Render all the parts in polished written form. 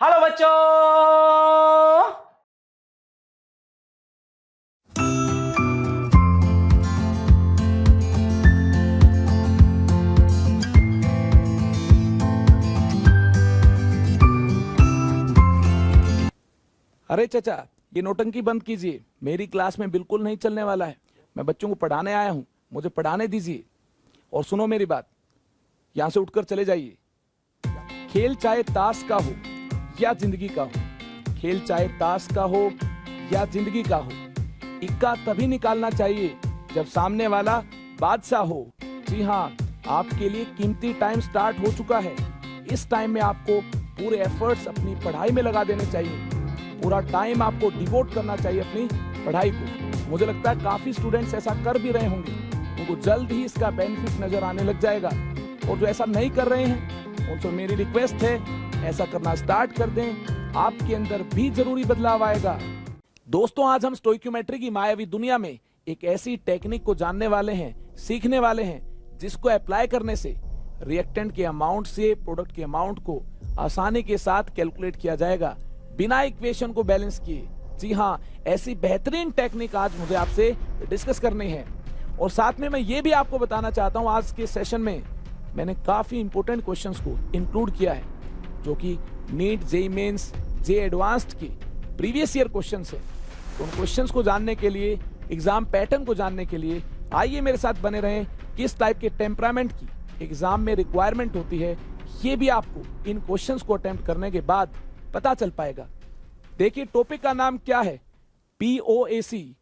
Hello बच्चों। अरे चचा, ये नौटंकी बंद कीजिए। मेरी क्लास में बिल्कुल नहीं चलने वाला है। मैं बच्चों को पढ़ाने आया हूं, मुझे पढ़ाने दीजिए। और सुनो मेरी बात, यहां से उठकर चले जाइए। खेल चाहे ताश का हो या जिंदगी का हो, खेल चाहे ताश का हो या जिंदगी का हो, इक्का तभी निकालना चाहिए जब सामने वाला बादशाह हो। जी हाँ, आपके लिए कीमती टाइम स्टार्ट हो चुका है। इस टाइम में आपको पूरे एफर्ट्स अपनी पढ़ाई में लगा देने चाहिए। पूरा टाइम आपको डिवोट करना चाहिए अपनी पढ़ाई को। मुझे लगता है काफी स्टूडेंट्स ऐसा कर भी रहे होंगे, उनको जल्द ही इसका बेनिफिट नजर आने लग जाएगा। और जो ऐसा नहीं कर रहे हैं उनसे मेरी रिक्वेस्ट है, ऐसा करना स्टार्ट कर दें। आपके अंदर भी जरूरी बदलाव आएगा। दोस्तों, आज हम स्टोइक्योमेट्री की मायावी दुनिया में एक ऐसी टेक्निक को जानने वाले हैं, सीखने वाले हैं, जिसको अप्लाई करने से रिएक्टेंट के अमाउंट से प्रोडक्ट के अमाउंट को आसानी के साथ कैलकुलेट किया जाएगा, बिना इक्वेशन को बैलेंस किए। जी हाँ, ऐसी बेहतरीन टेक्निक आज मुझे आपसे डिस्कस करनी है। और साथ में मैं ये भी आपको बताना चाहता हूँ, आज के सेशन में मैंने काफी इंपॉर्टेंट क्वेश्चंस को इंक्लूड किया है, जो कि NEET, JEE Mains, JEE Advanced की प्रीवियस ईयर क्वेश्चंस है। तो उन क्वेश्चंस को जानने के लिए, एग्जाम पैटर्न को जानने के लिए आइए मेरे साथ बने रहें। किस टाइप के टेम्परामेंट की एग्जाम में रिक्वायरमेंट होती है, ये भी आपको इन क्वेश्चंस को अटेम्प्ट करने के बाद पता चल पाएगा। देखिए, टॉपिक का नाम क्या है? POAC,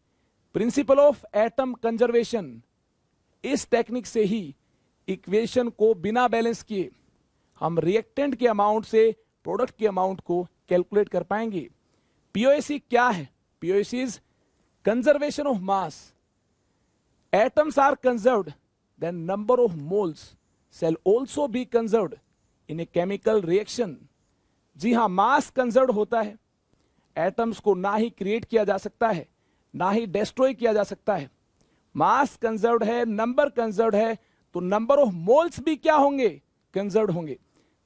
principle of atom conservation. इस टेक्निक से ही इक्वेशन को बिना बैलेंस किए हम रिएक्टेंट के अमाउंट से प्रोडक्ट के अमाउंट को कैलकुलेट कर पाएंगे। पीओएसी क्या है? POAC is conservation of mass. Atoms are conserved, then number of moles shall also be conserved in a chemical reaction। जी हाँ, मास कंजर्व होता है। एटम्स को ना ही क्रिएट किया जा सकता है, ना ही डिस्ट्रॉय किया जा सकता है। मास कंजर्व है, नंबर कंजर्व है, तो नंबर ऑफ मोल्स भी क्या होंगे? कंजर्व होंगे।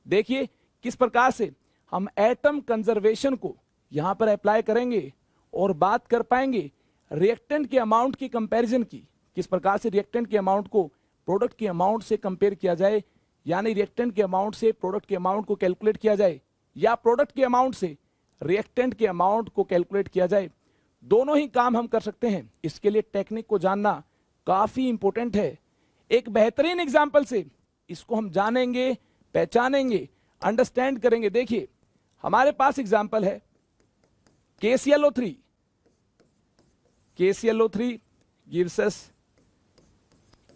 देखिए किस प्रकार से हम एटम कंजर्वेशन को यहां पर अप्लाई करेंगे और बात कर पाएंगे रिएक्टेंट के अमाउंट की कंपैरिजन की। किस प्रकार से रिएक्टेंट के अमाउंट को प्रोडक्ट के अमाउंट से कंपेयर किया जाए, यानी रिएक्टेंट के अमाउंट से प्रोडक्ट के अमाउंट को कैलकुलेट किया जाए, या प्रोडक्ट के अमाउंट से रिएक्टेंट के अमाउंट को कैलकुलेट किया जाए। दोनों ही काम हम कर सकते हैं। इसके लिए टेक्निक को जानना काफी इंपॉर्टेंट है। एक बेहतरीन एग्जांपल से इसको हम जानेंगे, पहचानेंगे, अंडरस्टैंड करेंगे। देखिए, हमारे पास एग्जांपल है KClO3। KClO3 gives us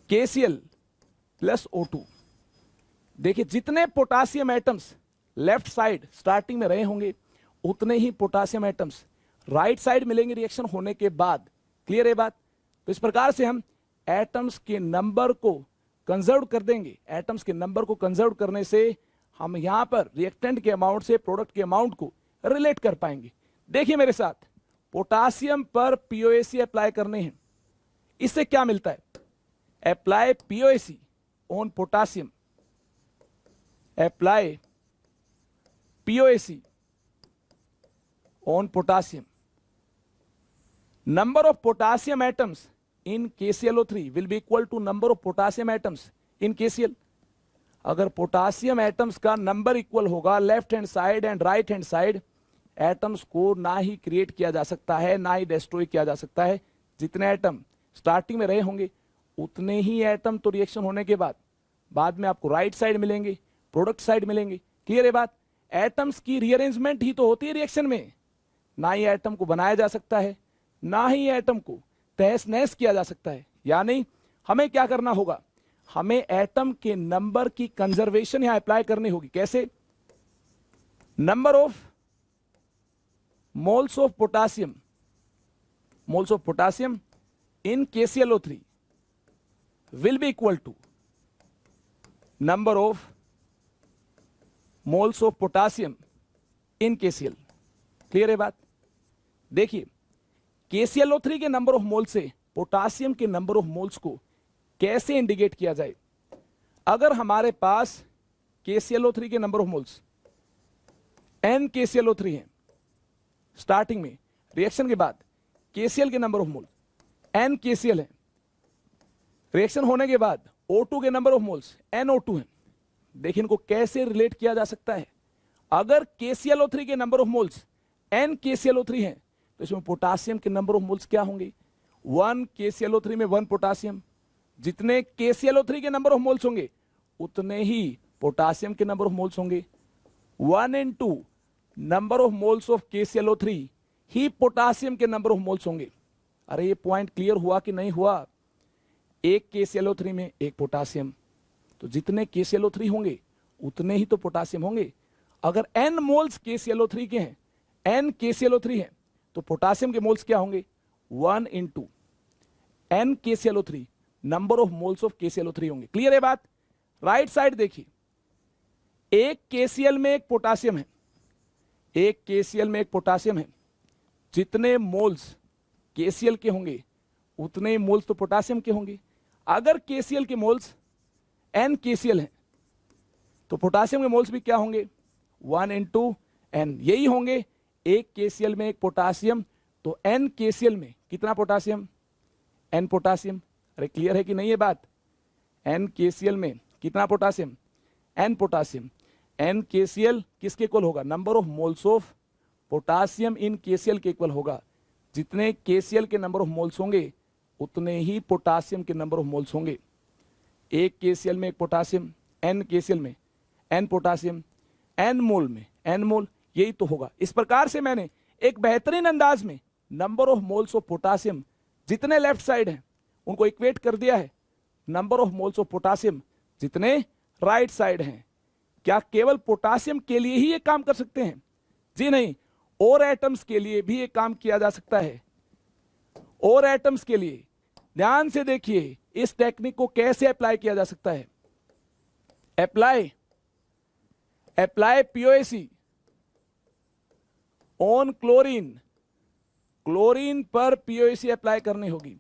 KCl plus O2। देखिए, जितने potassium atoms left side starting में रहे होंगे, उतने ही पोटासियम एटम्स राइट साइड मिलेंगे रिएक्शन होने के बाद। क्लियर है बात? तो इस प्रकार से हम एटम्स के नंबर को कंजर्व कर देंगे। एटम्स के नंबर को कंजर्व करने से हम यहां पर रिएक्टेंट के अमाउंट से प्रोडक्ट के अमाउंट को रिलेट कर पाएंगे। देखिए मेरे साथ, पोटासियम पर पीओएसी अप्लाई करने हैं। इससे क्या मिलता है? Apply POAC on potassium, apply POAC on potassium, number of potassium atoms in KClO3 will be equal to number of potassium atoms in KCl। अगर पोटासियम एटम्स का नंबर इक्वल होगा left hand side and right hand side, atoms को ना ही create किया जा सकता है, ना ही डिस्ट्रॉय किया जा सकता है। जितने एटम स्टार्टिंग में रहे होंगे, उतने ही एटम तो रिएक्शन होने के बाद में आपको राइट साइड मिलेंगे, प्रोडक्ट साइड मिलेंगे। क्लियर है बात? एटम्स की रीअरेंजमेंट ही तो होती है रिएक्शन में। ना ही एटम को बनाया जा सकता है, ना ही एटम को तहस नहस किया जा सकता है। यानी हमें क्या करना होगा? हमें एटम के नंबर की कंजर्वेशन यहां अप्लाई करनी होगी। कैसे? Number of moles of potassium in KClO3 will be equal to number of moles of potassium in KCl। Clear है बात? देखिए, KClO3 के नंबर ऑफ मोल से पोटासियम के नंबर ऑफ मोल्स को कैसे इंडिकेट किया जाए? अगर हमारे पास KClO3 के number of moles n KClO3 है स्टार्टिंग में, रिएक्शन के बाद KCl के number of mole n KCl है, रिएक्शन होने के बाद O2 के नंबर ऑफ मोल्स NO2 है। देखिए इनको कैसे रिलेट किया जा सकता है। अगर KClO3 के number of moles n KClO3 है तो इसमें पोटासियम के नंबर ऑफ मोल्स क्या होंगे? 1 KClO3 में 1 पोटासियम, जितने KClO3 के नंबर ऑफ मोल्स होंगे उतने ही पोटासियम के नंबर ऑफ मोल्स होंगे। 1 into number of moles of KClO3 he potassium के नंबर ऑफ मोल्स होंगे। अरे ये पॉइंट क्लियर हुआ कि नहीं हुआ? एक KClO3 में एक पोटासियम, तो जितने KClO3 होंगे उतने ही तो पोटासियम होंगे। अगर n मोल्स KClO3 के हैं, n KClO3 है, तो पोटासियम के मोल्स क्या होंगे? 1 into n KClO3 number of moles of KClO3 होंगे। क्लियर है बात? राइट साइड देखिए, एक KCl में एक पोटासियम है, एक KCl में एक पोटासियम है, जितने मोल्स KCl के होंगे उतने ही मोल्स तो पोटासियम के होंगे। अगर KCl के मोल्स n KCl है तो पोटासियम के मोल्स भी क्या होंगे? 1 into n, यही होंगे। एक KCl में एक पोटासियम, तो n KCl में कितना पोटासियम? n potassium. अरे क्लियर है कि नहीं ये बात? n KCl में कितना potassium? n potassium. n KCl किसके इक्वल होगा? Number of moles of potassium in KCl के इक्वल होगा। जितने KCl के नंबर ऑफ मोल्स होंगे उतने ही पोटासियम के नंबर ऑफ मोल्स होंगे। एक KCl में एक पोटासियम, n KCl में n पोटासियम, n मोल में n मोल, यही तो होगा। इस प्रकार से मैंने एक बेहतरीन अंदाज में number of moles of potassium जितने लेफ्ट साइड हैं उनको इक्वेट कर दिया है number of moles of potassium जितने राइट साइड हैं। क्या केवल पोटासियम के लिए ही ये काम कर सकते हैं? जी नहीं, और एटम्स के लिए भी ये काम किया जा सकता है। और एटम्स के लिए ध्यान से देखिए इस टेक्निक को कैसे अप्लाई किया जा सकता है। Apply POAC on chlorine, chlorine पर POAC अप्लाई करनी होगी।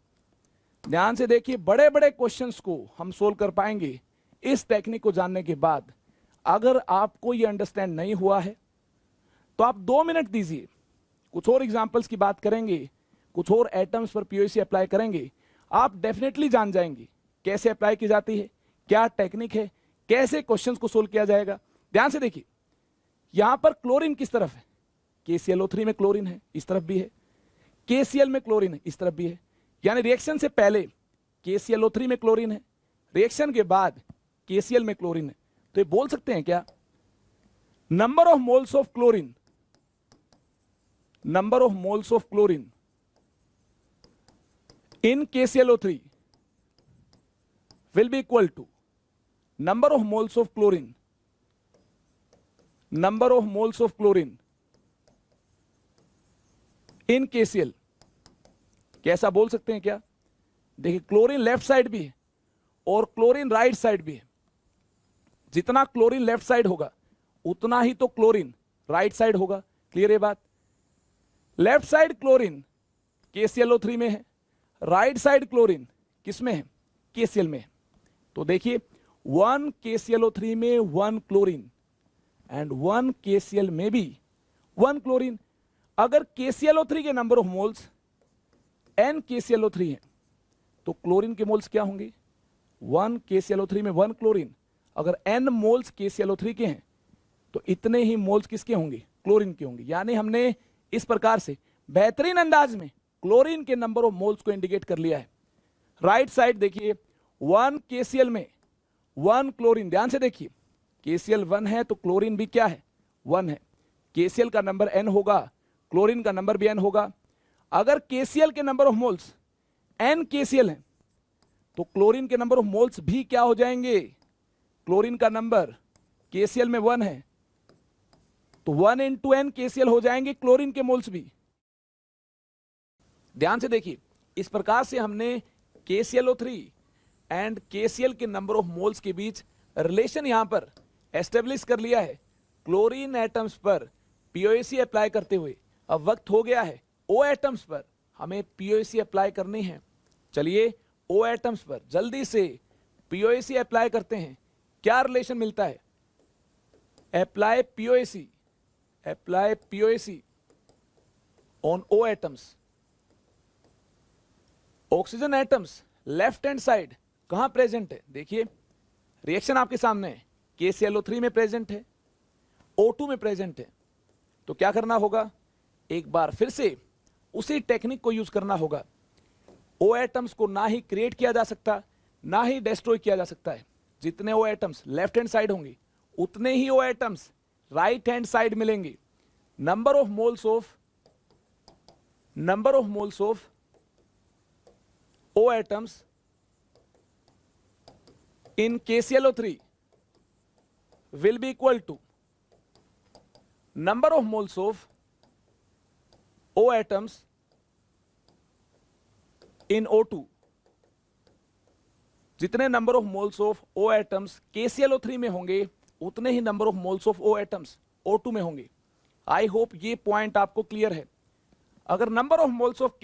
ध्यान से देखिए, बड़े बड़े क्वेश्चंस को हम सोल्व कर पाएंगे इस टेक्निक को जानने के बाद। अगर आपको ये अंडरस्टैंड नहीं हुआ है तो आप 2 मिनट दीजिए, कुछ और एग्जांपल्स की बात करेंगे, कुछ और एटम्स पर POAC अप्लाई करेंगे, आप डेफिनेटली जान जाएंगे कैसे अप्लाई की जाती है, क्या टेक्निक है, कैसे क्वेश्चंस को सोल्व किया जाएगा। ध्यान से देखिए, यहां पर क्लोरीन किस तरफ है? KClO3 में क्लोरीन है, इस तरफ भी है। KCl में क्लोरीन है, इस तरफ भी है। यानी रिएक्शन से पहले KClO3 में क्लोरीन है, रिएक्शन के बाद KCl में क्लोरीन है। तो ये बोल सकते हैं क्या? Number of moles of chlorine, number of moles of chlorine in KClO3 will be equal to number of moles of chlorine, number of moles of chlorine in KCl। कैसा बोल सकते हैं क्या? देखिए, क्लोरीन लेफ्ट साइड भी है और chlorine right side भी है। जितना क्लोरीन लेफ्ट साइड होगा उतना ही तो क्लोरीन राइट साइड होगा। क्लियर है बात? लेफ्ट साइड क्लोरीन KClO3 में है, राइट साइड क्लोरीन किस में है? KCl में है। तो देखिए, 1 KClO3 में 1 क्लोरीन एंड 1 KCl में भी 1 क्लोरीन। अगर KClO3 के number of moles n KClO3 है तो क्लोरीन के मोल्स क्या होंगे? 1 KClO3 में 1 क्लोरीन। अगर n मोल्स KClO3 के हैं तो इतने ही मोल्स किसके होंगे? क्लोरीन के होंगे। यानी हमने इस प्रकार से बेहतरीन अंदाज में क्लोरीन के नंबर ऑफ मोल्स को इंडिकेट कर लिया है। राइट साइड देखिए, 1 KCl में 1 क्लोरीन। ध्यान से देखिए, KCl 1 है तो क्लोरीन भी क्या है? 1 है। KCl का नंबर n होगा, क्लोरीन का नंबर भी n होगा। अगर KCl के number of moles n KCl है तो क्लोरीन के नंबर ऑफ मोल्स भी क्या हो जाएंगे? क्लोरीन का नंबर KCl में 1 है तो 1 into n KCl हो जाएंगे क्लोरीन के मोल्स भी। ध्यान से देखिए, इस प्रकार से हमने KClO3 एंड KCl के नंबर ऑफ मोल्स के बीच रिलेशन यहां पर एस्टेब्लिश कर लिया है क्लोरीन एटम्स पर POAC अप्लाई करते हुए। अब वक्त हो गया है O एटम्स पर हमें POAC अप्लाई करनी है। चलिए O एटम्स पर जल्दी से POAC अप्लाई करते हैं। क्या रिलेशन मिलता है? Apply POAC, apply POAC on O atoms. Oxygen atoms left hand side कहां प्रेजेंट है? देखिए रिएक्शन आपके सामने है, KClO3 में प्रेजेंट है, O2 में प्रेजेंट है। तो क्या करना होगा? एक बार फिर से उसी टेक्निक को यूज करना होगा। O एटम्स को ना ही क्रिएट किया जा सकता, ना ही डिस्ट्रॉय किया जा सकता है। जितने O atoms left hand side होंगे उतने ही O atoms right hand side मिलेंगे। Number of moles of O atoms in KClO3 will be equal to number of moles of O atoms in O2. जितने number of moles of O atoms KClO3 में होंगे उतने ही number of moles of O atoms O2 में होंगे। I hope ये point आपको clear है। अगर number of moles of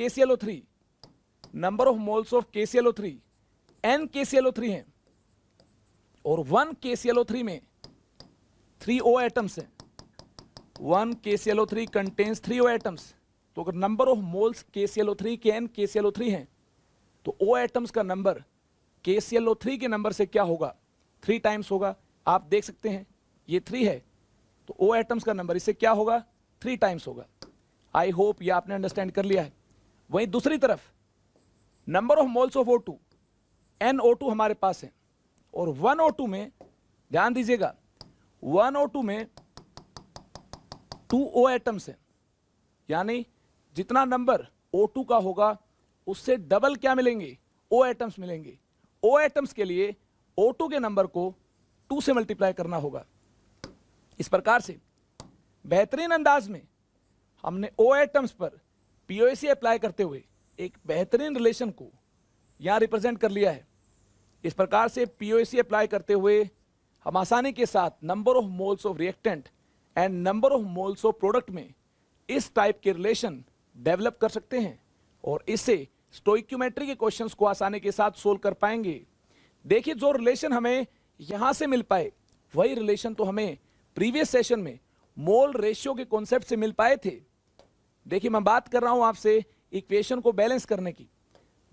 KClO3 n KClO3 हैं और 1 KClO3 में 3 O एटम्स हैं, 1 KClO3 कंटेन्स 3 O एटम्स, तो अगर नंबर ऑफ मोल्स KClO3 के n KClO3 हैं तो O एटम्स का नंबर KClO3 के नंबर से क्या होगा? 3 टाइम्स होगा। आप देख सकते हैं ये 3 है तो O एटम्स का नंबर इससे क्या होगा? 3 टाइम्स होगा। आई होप ये आपने अंडरस्टैंड कर लिया है। वहीं दूसरी तरफ number of moles of O2 NO2 हमारे पास है और 1 O2 में ध्यान दीजिएगा 1 O2 में 2 O एटम्स हैं, यानी जितना नंबर O2 का होगा उससे डबल क्या मिलेंगे? O एटम्स मिलेंगे। O एटम्स के लिए O2 के नंबर को 2 से मल्टीप्लाई करना होगा। इस प्रकार से बेहतरीन अंदाज में हमने O एटम्स पर POAC अप्लाई करते हुए एक बेहतरीन रिलेशन को यहां रिप्रेजेंट कर लिया है। इस प्रकार से POAC अप्लाई करते हुए हम आसानी के साथ number of moles of reactant and number of moles of product में इस टाइप के रिलेशन डेवलप कर सकते हैं और इससे स्टोइक्योमेट्री के क्वेश्चंस को आसानी के साथ सोल्व कर पाएंगे। देखिए जो रिलेशन हमें यहां से मिल पाए वही रिलेशन तो हमें प्रीवियस सेशन में मोल रेशियो के कॉन्सेप्ट से मिल पाए थे। देखिए मैं बात कर रहा हूं आपसे इक्वेशन को बैलेंस करने की।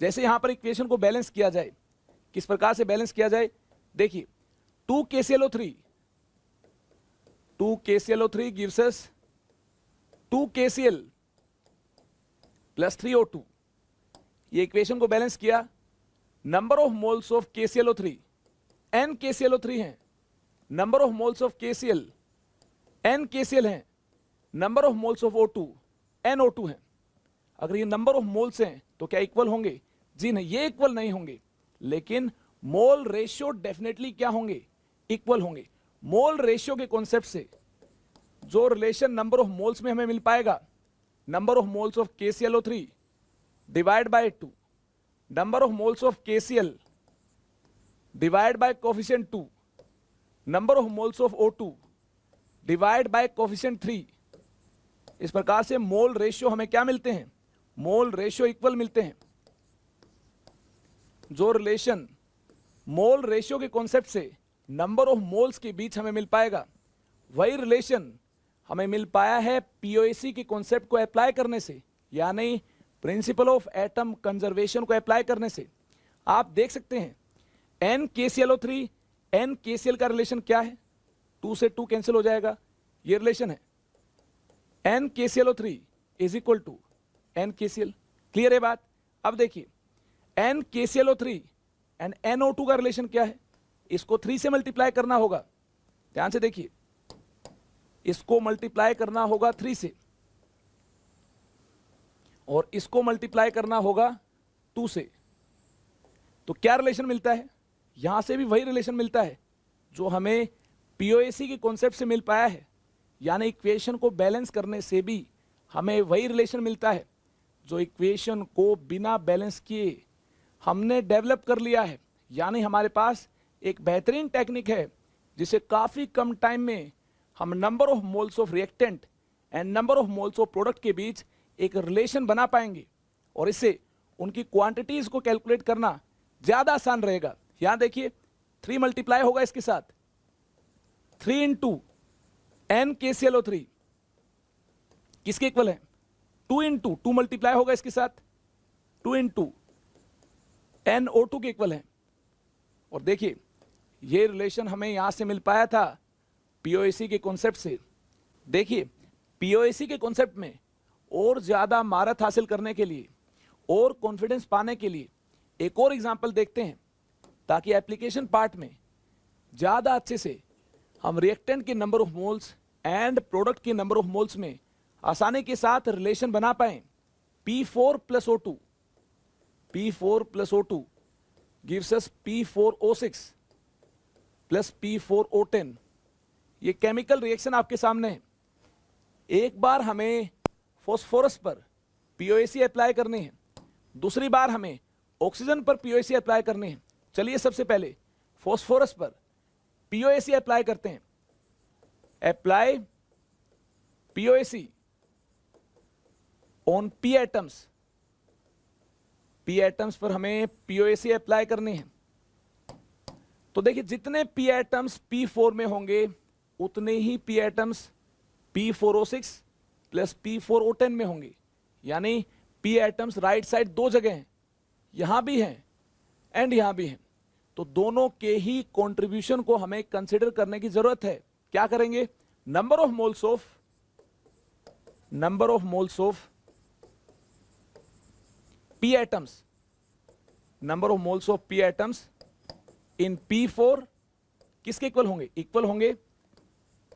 जैसे यहां पर इक्वेशन को बैलेंस किया जाए, किस प्रकार से बैलेंस किया जाए? देखिए 2 KClO3 gives us 2 KCl plus 3 O2। ये इक्वेशन को बैलेंस किया। Number of moles of KClO3 n KClO3 हैं, number of moles of KCl n KCl हैं, number of moles of O2 NO2 हैं। अगर ये नंबर ऑफ मोल्स हैं तो क्या इक्वल होंगे? जी नहीं, ये इक्वल नहीं होंगे, लेकिन मोल रेशियो डेफिनेटली क्या होंगे? इक्वल होंगे। मोल रेशियो के कॉन्सेप्ट से जो रिलेशन नंबर ऑफ मोल्स में हमें मिल पाएगा, number of moles of KClO3 divide by 2, number of moles of KCl divide by coefficient 2, number of moles of O2 divide by coefficient 3। इस प्रकार से मोल रेशियो हमें क्या मिलते हैं? मोल रेशियो इक्वल मिलते हैं। जो रिलेशन मोल रेशियो के कॉन्सेप्ट से नंबर ऑफ मोल्स के बीच हमें मिल पाएगा वही रिलेशन हमें मिल पाया है POAC के कॉन्सेप्ट को अप्लाई करने से, यानी प्रिंसिपल ऑफ एटम कंजर्वेशन को अप्लाई करने से। आप देख सकते हैं n KClO3 n KCl का रिलेशन क्या है? 2 से 2 कैंसिल हो जाएगा, ये रिलेशन है। n KClO3 is equal to n KCl। Clear है बात? अब देखिए n KClO3 एंड NO2 का रिलेशन क्या है? इसको 3 से मल्टीप्लाई करना होगा। ध्यान से देखिए, इसको मल्टीप्लाई करना होगा 3 से और इसको मल्टीप्लाई करना होगा 2 से। तो क्या रिलेशन मिलता है? यहां से भी वही रिलेशन मिलता है जो हमें POAC के कॉन्सेप्ट से मिल पाया है, यानी इक्वेशन को बैलेंस करने से भी हमें वही रिलेशन मिलता है जो इक्वेशन को बिना बैलेंस किए हमने डेवलप कर लिया है। यानी हमारे पास एक बेहतरीन टेक्निक है जिसे काफ़ी कम टाइम में हम number of moles of reactant and number of moles of product के बीच एक रिलेशन बना पाएंगे और इससे उनकी क्वांटिटीज़ को कैलकुलेट करना ज़्यादा आसान रहेगा। यहाँ देखिए 3 मल्टीप्लाई होगा इसके साथ, 3 इंटू n KClO3 किसके इक्वल है? 2 इंटू 2 मल्टीप्लाई होगा इसके साथ 2 इंटू NO2 के इक्वल है। और देखिए ये रिलेशन हमें यहां से मिल पाया था पीओएसी के कॉन्सेप्ट से। देखिए पीओएसी के कॉन्सेप्ट में और ज्यादा महारत हासिल करने के लिए और कॉन्फिडेंस पाने के लिए एक और एग्जांपल देखते हैं, ताकि एप्लीकेशन पार्ट में ज्यादा अच्छे से हम रिएक्टेंट के number of moles and product के नंबर ऑफ मोल्स में आसानी के साथ रिलेशन बना पाए। P4 plus O2 gives us P4O6 plus P4O10। ये केमिकल रिएक्शन आपके सामने है। एक बार हमें फॉस्फोरस पर पीओएसी अप्लाई करनी है, दूसरी बार हमें ऑक्सीजन पर पीओएसी अप्लाई करनी है। चलिए सबसे पहले फॉस्फोरस पर पीओएसी अप्लाई करते हैं। Apply POAC on P atoms. P atoms पर हमें पीओएसी अप्लाई करनी है। तो देखिए जितने पी एटम्स P4 में होंगे उतने ही P atoms P4O6 plus P4O10 में होंगे। यानी पी एटम्स राइट साइड दो जगह हैं, यहां भी हैं एंड यहां भी हैं। तो दोनों के ही कंट्रीब्यूशन को हमें कंसीडर करने की जरूरत है। क्या करेंगे? Number of moles of P atoms, number of moles of P atoms in P4 किसके इक्वल होंगे? इक्वल होंगे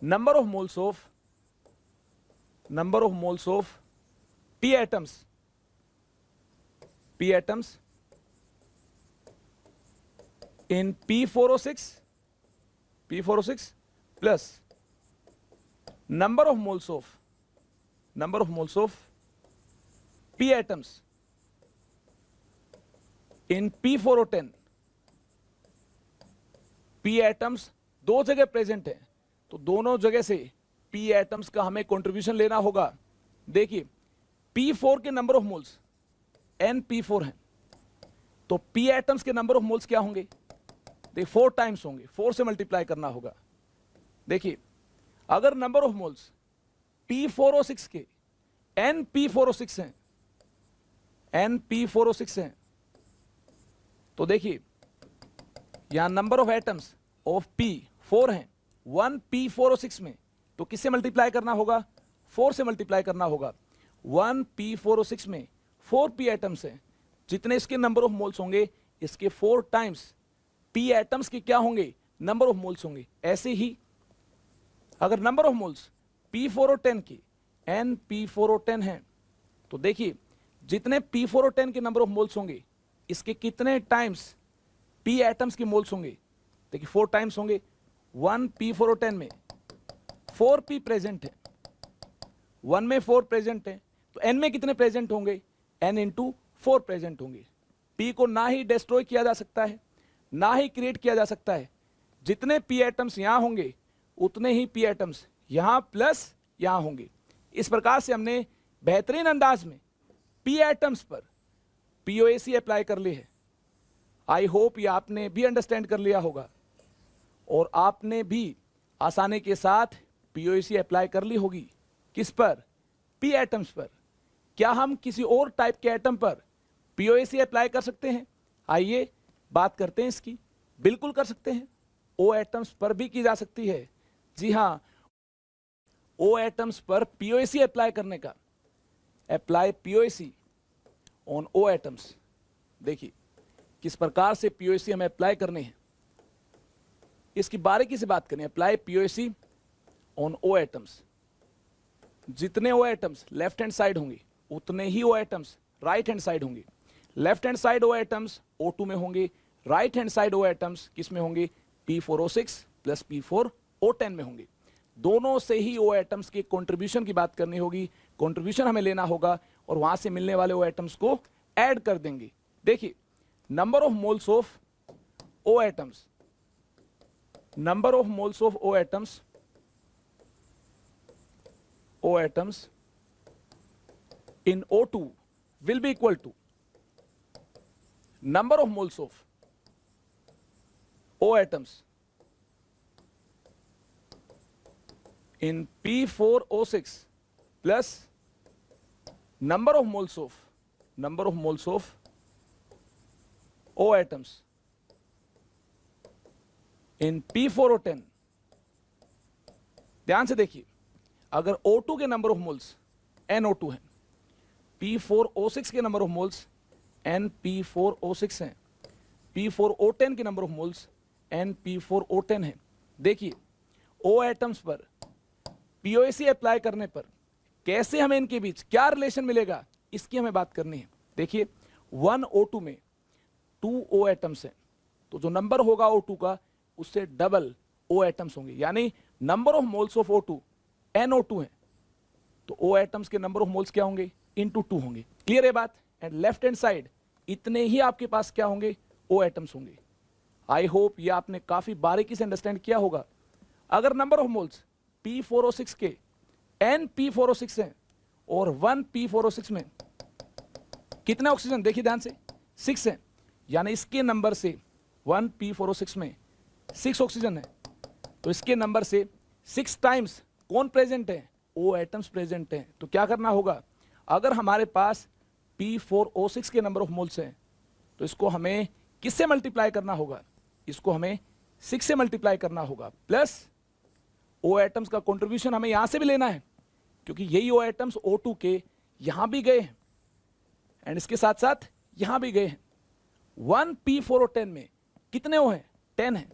number of moles of P atoms in P4O6 plus number of moles of P atoms in P4O10। P atoms दो जगह present है, तो दोनों जगह से पी एटम्स का हमें कंट्रीब्यूशन लेना होगा। देखिए P4 के नंबर ऑफ मोल्स NP4 हैं, तो पी एटम्स के नंबर ऑफ मोल्स क्या होंगे? देखिए 4 टाइम्स होंगे, 4 से मल्टीप्लाई करना होगा। देखिए अगर नंबर ऑफ मोल्स P4O6 के NP4O6 हैं, तो देखिए यहां number of atoms of P4 हैं 1 P4O6 में, तो किससे मल्टीप्लाई करना होगा? 4 से मल्टीप्लाई करना होगा। 1 P4O6 में 4 पी एटम्स हैं, जितने इसके नंबर ऑफ मोल्स होंगे इसके 4 टाइम्स पी एटम्स के क्या होंगे? नंबर ऑफ मोल्स होंगे। ऐसे ही अगर नंबर ऑफ मोल्स P4O10 के NP4O10 हैं, तो देखिए जितने P4O10 के नंबर ऑफ मोल्स होंगे इसके कितने टाइम्स पी एटम्स के मोल्स होंगे? देखिए 4 टाइम्स होंगे। 1 P4O10 में 4 पी प्रेजेंट है, 1 में 4 प्रेजेंट है, तो N में कितने प्रेजेंट होंगे? N इंटू 4 प्रेजेंट होंगे। P को ना ही डिस्ट्रॉय किया जा सकता है ना ही क्रिएट किया जा सकता है। जितने पी एटम्स यहां होंगे उतने ही पी एटम्स यहां प्लस यहां होंगे। इस प्रकार से हमने बेहतरीन अंदाज में पी एटम्स पर पीओएसी अप्लाई कर ली है। आई होप ये आपने भी अंडरस्टैंड कर लिया होगा और आपने भी आसानी के साथ पीओएसी अप्लाई कर ली होगी। किस पर? पी एटम्स पर। क्या हम किसी और टाइप के एटम पर पीओएसी अप्लाई कर सकते हैं? आइए बात करते हैं इसकी। बिल्कुल कर सकते हैं। ओ एटम्स पर भी की जा सकती है। जी हां, ओ एटम्स पर पीओएसी अप्लाई करने का, apply POAC on O atoms. देखिए किस प्रकार से पीओएसी हमें अप्लाई करने हैं, इसकी बारीकी से बात करें। Apply POAC on O atoms. जितने O atoms left hand side होंगे उतने ही O atoms right hand side होंगे। Left hand side O atoms O2 में होंगे, right hand side O atoms किस में होंगे? P4O6 प्लस P4O10 में होंगे। दोनों से ही ओ एटम्स के कंट्रीब्यूशन की बात करनी होगी, कंट्रीब्यूशन हमें लेना होगा और वहां से मिलने वाले ओ एटम्स को ऐड कर देंगे। देखिए number of moles of O atoms, number of moles of O atoms in O2 will be equal to number of moles of O atoms in P4O6 plus number of moles of O atoms in P4O10। ध्यान से देखिए, अगर O2 के number of moles NO2 है, P4O6 के number of moles NP4O6 हैं, P4O10 के number of moles NP4O10 है। देखिए O एटम्स पर POAC अप्लाई करने पर कैसे हमें इनके बीच क्या रिलेशन मिलेगा, इसकी हमें बात करनी है। देखिए 1O2 में 2O एटम्स हैं, तो जो नंबर होगा O2 का उससे डबल O एटम्स होंगे, यानी number of moles of O2 NO2 है, तो O एटम्स के नंबर ऑफ मोल्स क्या होंगे, इनटू 2 होंगे। क्लियर है बात? एंड लेफ्ट हैंड साइड इतने ही आपके पास क्या होंगे, O एटम्स होंगे। आई होप ये आपने काफी बारीकी से अंडरस्टैंड किया होगा। अगर नंबर ऑफ मोल्स P4O6 के NP4O6 हैं और 1P4O6 में कितने ऑक्सीजन, देखिए ध्यान से, 6 हैं, यानी इसके नंबर से 1P4O6 में 6 ऑक्सीजन है, तो इसके नंबर से 6 टाइम्स कौन प्रेजेंट है, O एटम्स प्रेजेंट हैं। तो क्या करना होगा, अगर हमारे पास P4O6 के नंबर ऑफ मोल्स हैं तो इसको हमें किससे मल्टीप्लाई करना होगा, इसको हमें 6 से मल्टीप्लाई करना होगा, प्लस O एटम्स का कंट्रीब्यूशन हमें यहां से भी लेना है, क्योंकि यही O एटम्स O2 के यहां भी गए हैं एंड इसके साथ साथ यहां भी गए हैं। 1P4O10 में कितने O हैं, 10 हैं।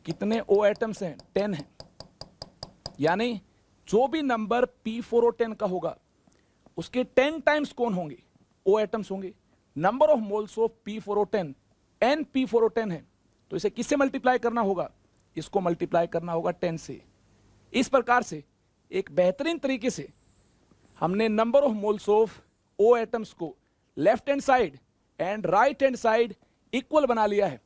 कितने O एटम्स हैं, 10 हैं, यानी जो भी नंबर P4O10 का होगा उसके 10 टाइम्स कौन होंगे, O एटम्स होंगे। Number of moles of P4O10 NP4O10 है, तो इसे किससे मल्टीप्लाई करना होगा, इसको मल्टीप्लाई करना होगा 10 से। इस प्रकार से एक बेहतरीन तरीके से हमने number of moles of O atoms को left hand side and right hand side equal बना लिया है।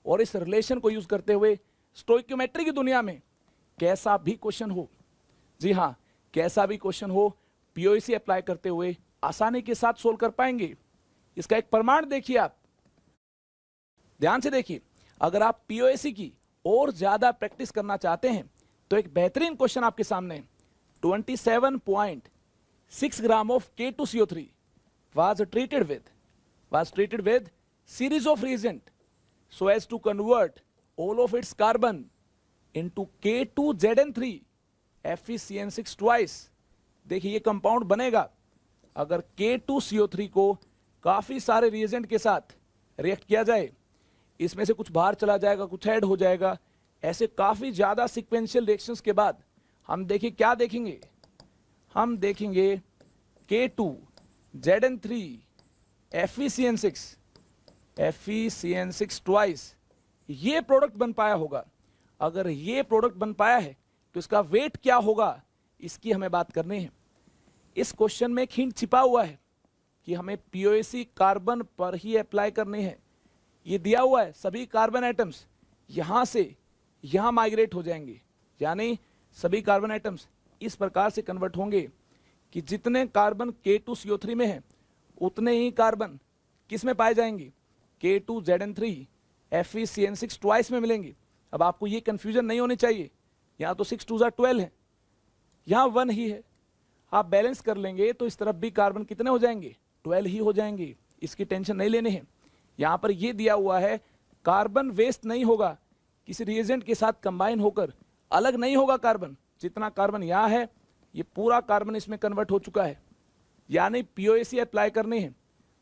और इस रिलेशन को यूज करते हुए स्टोइकियोमेट्री की दुनिया में कैसा भी क्वेश्चन हो, जी हां, कैसा भी क्वेश्चन हो, POAC अप्लाई करते हुए आसानी के साथ सोल्व कर पाएंगे। इसका एक प्रमाण देखिए, आप ध्यान से देखिए। अगर आप POAC की और ज्यादा प्रैक्टिस करना चाहते हैं तो एक बेहतरीन क्वेश्चन आपके सामने है। 27.6 gram of K2CO3 was treated with series of reagent so as to convert all of its carbon into K2ZN3 FeCN6 twice। देखिए ये कंपाउंड बनेगा अगर K2CO3 को काफी सारे रिएजेंट के साथ रिएक्ट किया जाए, इसमें से कुछ बाहर चला जाएगा, कुछ ऐड हो जाएगा। ऐसे काफी ज्यादा सीक्वेंशियल रिएक्शंस के बाद हम देखिए क्या देखेंगे, हम देखेंगे K2ZN3 FeCN6 ट्वाइस ये प्रोडक्ट बन पाया होगा। अगर ये प्रोडक्ट बन पाया है तो इसका वेट क्या होगा, इसकी हमें बात करनी है। इस क्वेश्चन में एक हिंट छिपा हुआ है कि हमें POAC कार्बन पर ही अप्लाई करनी है। ये दिया हुआ है सभी कार्बन एटम्स यहां से यहां माइग्रेट हो जाएंगे, यानी सभी कार्बन एटम्स इस प्रकार से कन्वर्ट होंगे कि जितने कार्बन K2CO3 में हैं उतने ही कार्बन किस में पाए जाएंगे, K2ZN3 FeCN6 ट्वाइस में मिलेंगे। अब आपको ये कंफ्यूजन नहीं होनी चाहिए, यहाँ तो 6 2 12 है, यहाँ 1 ही है। आप बैलेंस कर लेंगे तो इस तरफ भी कार्बन कितने हो जाएंगे, 12 ही हो जाएंगे। इसकी टेंशन नहीं लेनी है। यहाँ पर ये दिया हुआ है कार्बन वेस्ट नहीं होगा, किसी रिएजेंट के साथ कंबाइन होकर अलग नहीं होगा कार्बन। जितना कार्बन यहाँ है ये पूरा कार्बन इसमें कन्वर्ट हो चुका है, यानी POAC अप्लाई करनी है।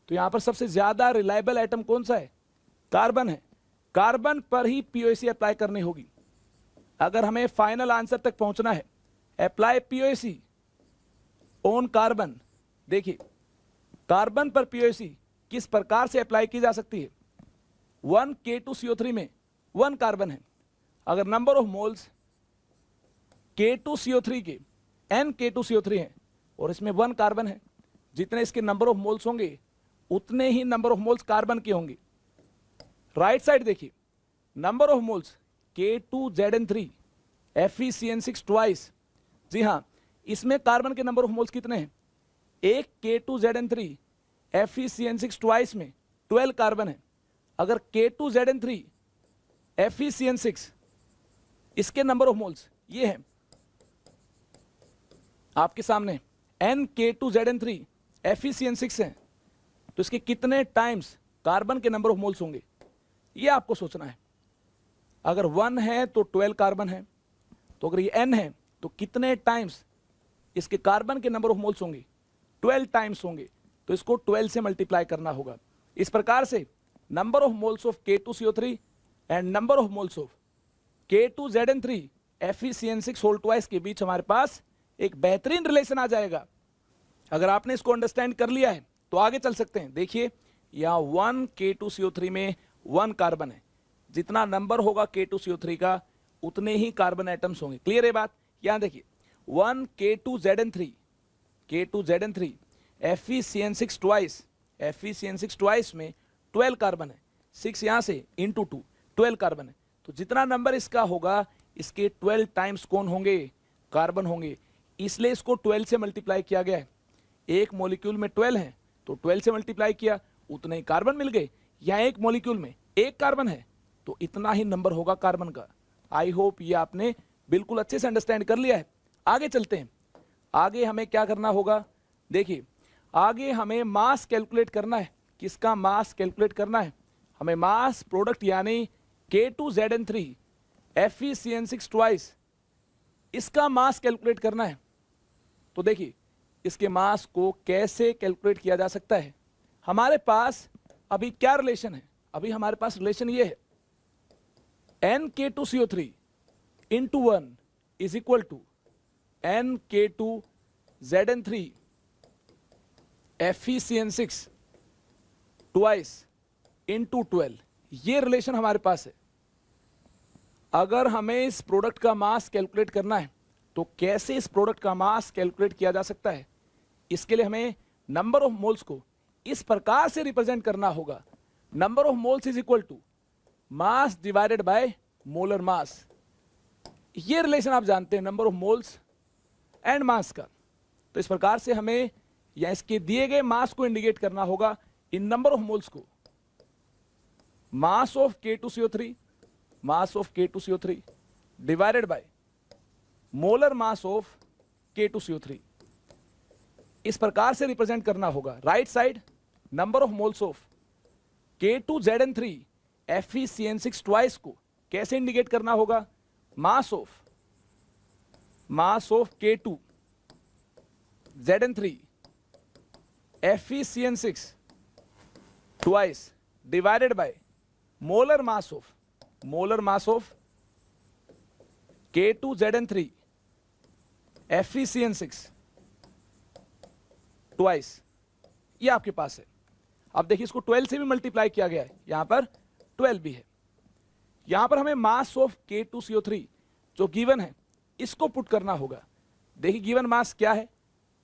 तो यहाँ पर सबसे ज्यादा रिलायबल एटम कौन सा है, कार्बन है। कार्बन पर ही POAC अप्लाई करनी होगी। अगर हमें फाइनल आंसर तक पहुंचना है, अप्लाई POAC ऑन कार्बन। देखिए कार्बन पर POAC किस प्रकार से अप्लाई की जा सकती है। 1 K2CO3 में 1 कार्बन है, अगर नंबर ऑफ मोल्स K2CO3 के N K2CO3 है और इसमें 1 कार्बन है, जितने इसके नंबर ऑफ मोल्स होंगे उतने ही नंबर ऑफ मोल्स कार्बन के होंगे। राइट साइड देखिए, number of moles K2ZN3 FeCN6 twice. जी हां, इसमें कार्बन के नंबर ऑफ मोल्स कितने हैं, एक K2ZN3 FeCN6 ट्वाइस में 12 कार्बन है। अगर K2ZN3 FeCN6 इसके नंबर ऑफ मोल्स ये है आपके सामने NK2ZN3 FeCN6 है, तो इसके कितने टाइम्स कार्बन के नंबर ऑफ मोल्स होंगे, ये आपको सोचना है। अगर 1 है तो 12 कार्बन है, तो अगर ये N है तो कितने टाइम्स इसके कार्बन के नंबर ऑफ मोल्स होंगे, 12 टाइम्स होंगे, तो इसको 12 से मल्टीप्लाई करना होगा। इस प्रकार से number of moles of K2CO3 and number of moles of K2ZN3 FeCN6 whole twice के बीच हमारे पास एक बेहतरीन रिलेशन आ जाएगा। अगर आपने इसको अंडरस्टैंड कर लिया है तो आगे चल सकते हैं। देखिए यहाँ 1 K2CO3 में 1 कार्बन है, जितना नंबर होगा K2CO3 का उतने ही कार्बन एटम्स होंगे। क्लियर है बात? यहाँ देखिए 1 K2ZN3 FeCN6 twice, FeCN6 twice में 12 कार्बन है, 6 यहाँ से इंटू 2 12 कार्बन है, तो जितना नंबर इसका होगा इसके 12 टाइम्स कौन होंगे, कार्बन होंगे। इसलिए इसको 12 से मल्टीप्लाई किया गया है। एक मॉलिक्यूल में 12 है तो 12 से मल्टीप्लाई किया, उतने ही कार्बन मिल गए। यहाँ एक मॉलिक्यूल में एक कार्बन है तो इतना ही नंबर होगा कार्बन का। आई होप ये आपने बिल्कुल अच्छे से अंडरस्टैंड कर लिया है। आगे चलते हैं। आगे हमें क्या करना होगा, देखिए आगे हमें मास कैलकुलेट करना है। किसका मास कैलकुलेट करना है? हमें मास प्रोडक्ट यानी K2ZN3 FeCN6 ट्वाइस, इसका मास कैलकुलेट करना है। तो देखिए इसके मास को कैसे कैलकुलेट किया जा सकता है। हमारे पास अभी क्या रिलेशन है? अभी हमारे पास रिलेशन ये है, NK2CO3 into 1 is equal to NK2ZN3 FeCN6 twice into 12। ये रिलेशन हमारे पास है। अगर हमें इस प्रोडक्ट का मास कैलकुलेट करना है तो कैसे इस प्रोडक्ट का मास कैलकुलेट किया जा सकता है? इसके लिए हमें नंबर ऑफ मोल्स को इस प्रकार से रिप्रेजेंट करना होगा, number of moles is equal to mass divided by molar mass. ये रिलेशन आप जानते हैं number of moles and mass का। तो इस प्रकार से हमें या इसके दिए गए मास को इंडिकेट करना होगा इन नंबर ऑफ मोल्स को। Mass of K2CO3 divided by molar mass of K2CO3, इस प्रकार से रिप्रेजेंट करना होगा। Right side number of moles of K2ZN3 FeCN6 twice को कैसे इंडिकेट करना होगा? Mass of K2ZN3 FeCN6 twice divided by molar mass of K2ZN3 FeCN6 twice. ये आपके पास है। अब देखिए इसको 12 से भी मल्टीप्लाई किया गया है, यहां पर 12 भी है। यहां पर हमें मास ऑफ K2CO3 जो गिवन है इसको पुट करना होगा। देखिए गिवन मास क्या है,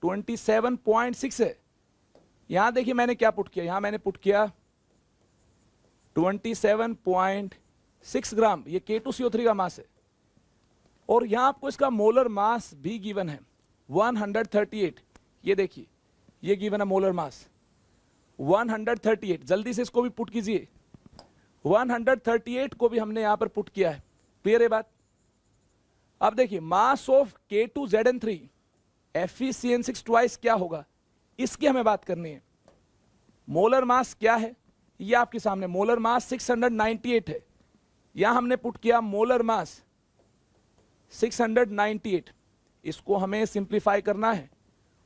27.6 है। यहां देखिए मैंने क्या पुट किया, यहां मैंने पुट किया 27.6 ग्राम, ये K2CO3 का मास है। और यहां आपको इसका मोलर मास भी गिवन है 138। ये देखिए ये गिवन है मोलर मास 138। जल्दी से इसको भी पुट कीजिए, 138 को भी हमने यहां पर पुट किया है। क्लियर है बात? अब देखिए mass of K2ZN3 FeCN6 twice क्या होगा, इसकी हमें बात करनी है। मोलर मास क्या है ये आपके सामने, मोलर मास 698 है। यहां हमने पुट किया मोलर मास 698। इसको हमें सिंप्लीफाई करना है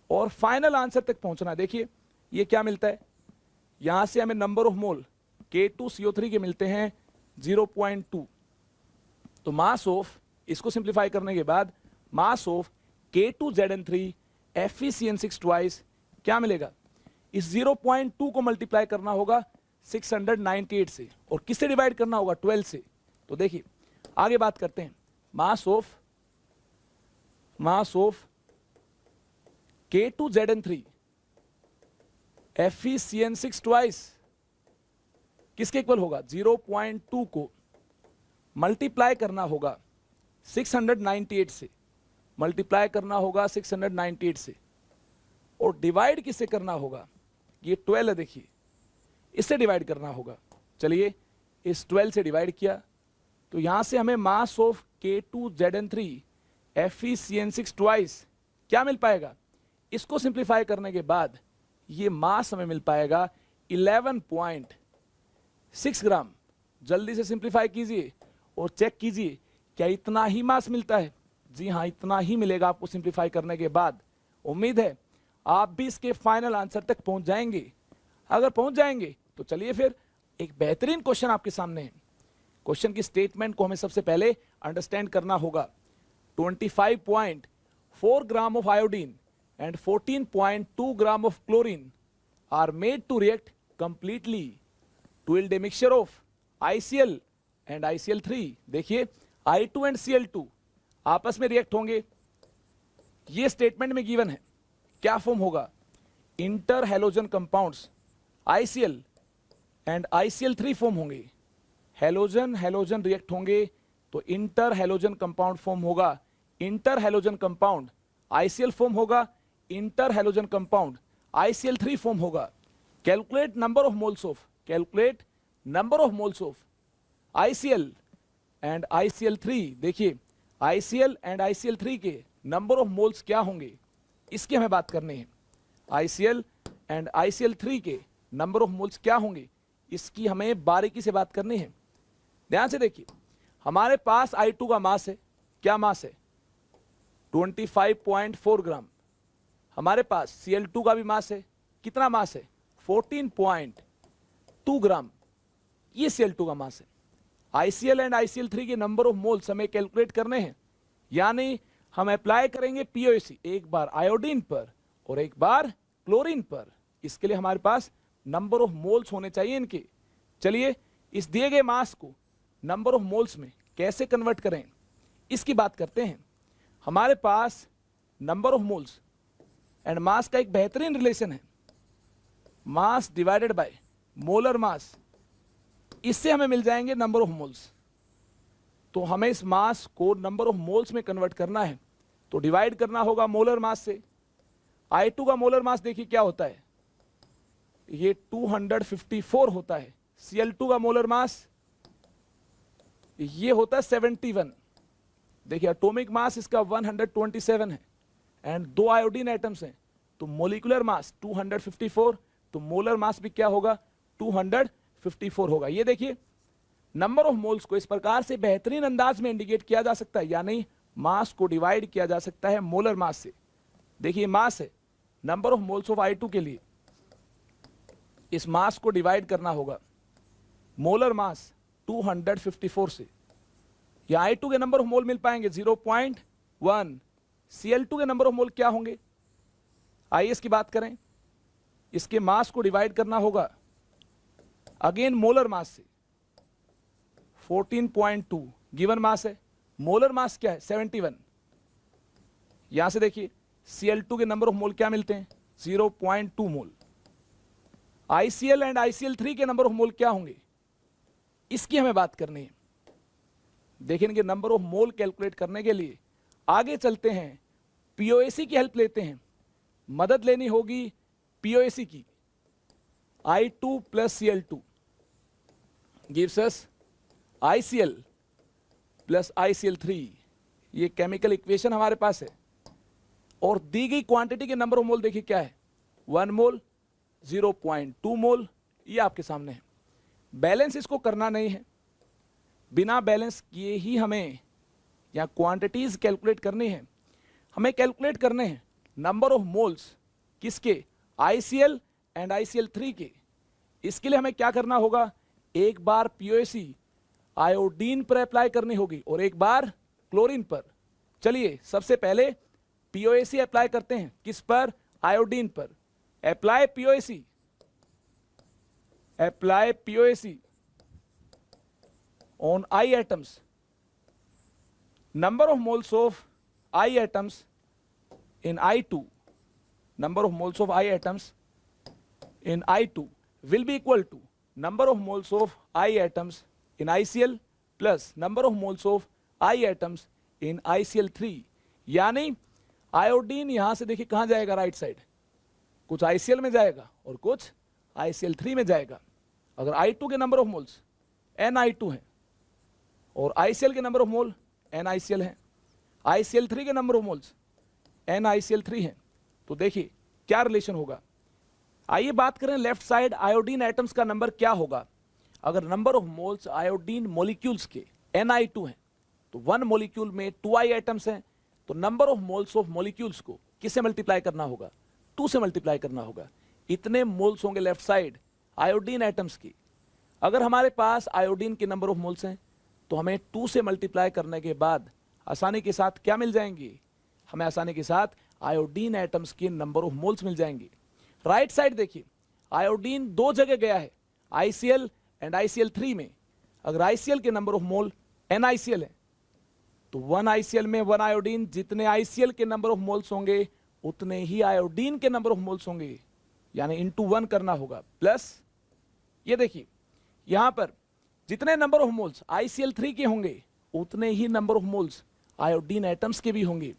और फाइनल आंसर तक पहुंचना है। देखिए ये क्या मिलता है, यहां से हमें नंबर ऑफ मोल K2CO3 के मिलते हैं 0.2। तो मास ऑफ, इसको सिंप्लीफाई करने के बाद mass of K2ZN3 FeCN6 twice क्या मिलेगा, इस 0.2 को मल्टीप्लाई करना होगा 698 से और किससे डिवाइड करना होगा, 12 से। तो देखिए आगे बात करते हैं। Mass of K2ZN3 FeCN6 twice किसके इक्वल होगा, 0.2 को मल्टीप्लाई करना होगा 698 से, मल्टीप्लाई करना होगा 698 से और डिवाइड किससे करना होगा, ये 12 है, देखिए इससे डिवाइड करना होगा। चलिए इस 12 से डिवाइड किया तो यहां से हमें mass of K2ZN3 FeCN6 twice क्या मिल पाएगा, इसको सिंप्लीफाई करने के बाद ये मास हमें मिल पाएगा 11.6 ग्राम। जल्दी से सिंप्लीफाई कीजिए और चेक कीजिए क्या इतना ही मास मिलता है। जी हाँ, इतना ही मिलेगा आपको सिंप्लीफाई करने के बाद। उम्मीद है आप भी इसके फाइनल आंसर तक पहुंच जाएंगे। अगर पहुंच जाएंगे तो चलिए फिर एक बेहतरीन क्वेश्चन आपके सामने है। क्वेश्चन की स्टेटमेंट को हमें सबसे पहले अंडरस्टैंड करना होगा। 25.4 gram of iodine and 14.2 gram of chlorine are made to react completely to yield a mixture of ICL and ICl3। देखिए I2 and Cl2 आपस में रिएक्ट होंगे। ये स्टेटमेंट में गिवन है। क्या फॉर्म होगा? Inter halogen compounds ICL and ICl3 form होंगे। हेलोजन हेलोजन रिएक्ट होंगे तो इंटर हेलोजन कंपाउंड फॉर्म होगा। Inter halogen compound ICL form होगा, inter halogen compound ICl3 form होगा। Calculate number of moles of ICL and ICl3। देखिए ICL and ICl3 के number of moles क्या होंगे, इसकी हमें बात करनी है। ICL एंड ICl3 के नंबर ऑफ मोल्स क्या होंगे, इसकी हमें बारीकी से बात करनी है। ध्यान से देखिए, हमारे पास I2 का मास है। क्या मास है? 25.4 ग्राम। हमारे पास Cl2 का भी मास है। कितना मास है? 14.2 ग्राम। ये Cl2 का मास है। ICL एंड ICl3 के नंबर ऑफ मोल्स हमें कैलकुलेट करने हैं, यानी हम अप्लाई करेंगे POAC, एक बार आयोडीन पर और एक बार क्लोरीन पर। इसके लिए हमारे पास नंबर ऑफ मोल्स होने चाहिए इनके। चलिए इस दिए गए मास को नंबर ऑफ मोल्स में कैसे कन्वर्ट करें, इसकी बात करते हैं। हमारे पास number of moles and mass का एक बेहतरीन रिलेशन है, mass divided by molar mass. इससे हमें मिल जाएंगे नंबर ऑफ मोल्स। तो हमें इस मास को नंबर ऑफ मोल्स में कन्वर्ट करना है, तो डिवाइड करना होगा मोलर मास से। I2 का मोलर मास देखिए क्या होता है, ये 254 होता है। Cl2 का मोलर मास ये होता है 71। देखिए एटॉमिक मास इसका 127 है एंड 2 आयोडीन एटम्स हैं, तो मोलिकुलर मास 254, तो मोलर मास भी क्या होगा? 254 होगा। ये देखिए नंबर ऑफ मोल्स को इस प्रकार से बेहतरीन अंदाज में इंडिकेट किया जा सकता है, यानी मास को डिवाइड किया जा सकता है मोलर मास से। देखिए मास है, number of moles of I2 के लिए इस मास को डिवाइड करना होगा मोलर मास 254 से। या I2 के नंबर ऑफ मोल मिल पाएंगे 0.1। Cl2 के नंबर ऑफ मोल क्या होंगे? आइए इसकी बात करें। इसके मास को डिवाइड करना होगा अगेन मोलर मास से। 14.2 गिवन मास है, मोलर मास क्या है? 71। यहां से देखिए Cl2 के नंबर ऑफ मोल क्या मिलते हैं? 0.2 मोल। ICL एंड ICl3 के नंबर ऑफ मोल क्या होंगे, इसकी हमें बात करनी है। देखेंगे नंबर ऑफ मोल कैलकुलेट करने के लिए आगे चलते हैं, POAC की हेल्प लेते हैं। मदद लेनी होगी POAC की। I2 plus Cl2 gives us ICL plus ICl3। ये केमिकल इक्वेशन हमारे पास है और दी गई क्वांटिटी के नंबर ऑफ मोल देखिए क्या है? 1 मोल, 0.2 मोल, ये आपके सामने है। बैलेंस इसको करना नहीं है, बिना बैलेंस किए ही हमें यहाँ क्वांटिटीज कैलकुलेट करनी है। हमें कैलकुलेट करने हैं नंबर ऑफ मोल्स किसके? ICL एंड ICl3 के। इसके लिए हमें क्या करना होगा? एक बार POAC आयोडीन पर अप्लाई करनी होगी और एक बार क्लोरीन पर। चलिए सबसे पहले POAC अप्लाई करते हैं। किस पर? आयोडीन पर। Apply POAC on I atoms. Number of moles of I atoms in I2, number of moles of I atoms in I2 will be equal to number of moles of I atoms in ICL plus number of moles of I atoms in ICl3। यानी iodine यहां से देखिए कहां जाएगा? Right side, कुछ ICL में जाएगा और कुछ ICl3 में जाएगा। अगर I2 के नंबर ऑफ मोल्स NI2 है और ICL के नंबर ऑफ मोल NICL है, ICl3 के नंबर ऑफ मोल्स NICL3 है, तो देखिए क्या रिलेशन होगा। आइए बात करें लेफ्ट साइड, आयोडीन एटम्स का नंबर क्या होगा। अगर number of moles iodine molecules के Ni2 हैं, तो 1 मॉलिक्यूल में 2I एटम्स हैं, तो number of moles of molecules को किससे मल्टीप्लाई करना होगा, 2 से मल्टीप्लाई करना होगा। इतने मोल्स होंगे लेफ्ट साइड आयोडीन एटम्स की। अगर हमारे पास आयोडीन के नंबर ऑफ मोल्स हैं, तो हमें 2 से मल्टीप्लाई करने के बाद आसानी के साथ क्या मिल जाएंगी, हमें आसानी के साथ आयोडीन एटम्स के नंबर ऑफ मोल्स मिल जाएंगे। राइट साइड देखिए, आयोडीन 2 जगह गया है, ICl एंड ICl3 में। अगर ICl के नंबर ऑफ मोल NiCl है, तो 1 ICl में 1 आयोडीन, जितने ICl के नंबर ऑफ मोल्स होंगे उतने ही आयोडीन के नंबर ऑफ मोल्स होंगे, यानी इंटू 1 करना होगा। प्लस ये देखिए यहां पर जितने नंबर ऑफ मोल्स ICl3 के होंगे उतने ही number of moles iodine atoms के भी होंगे।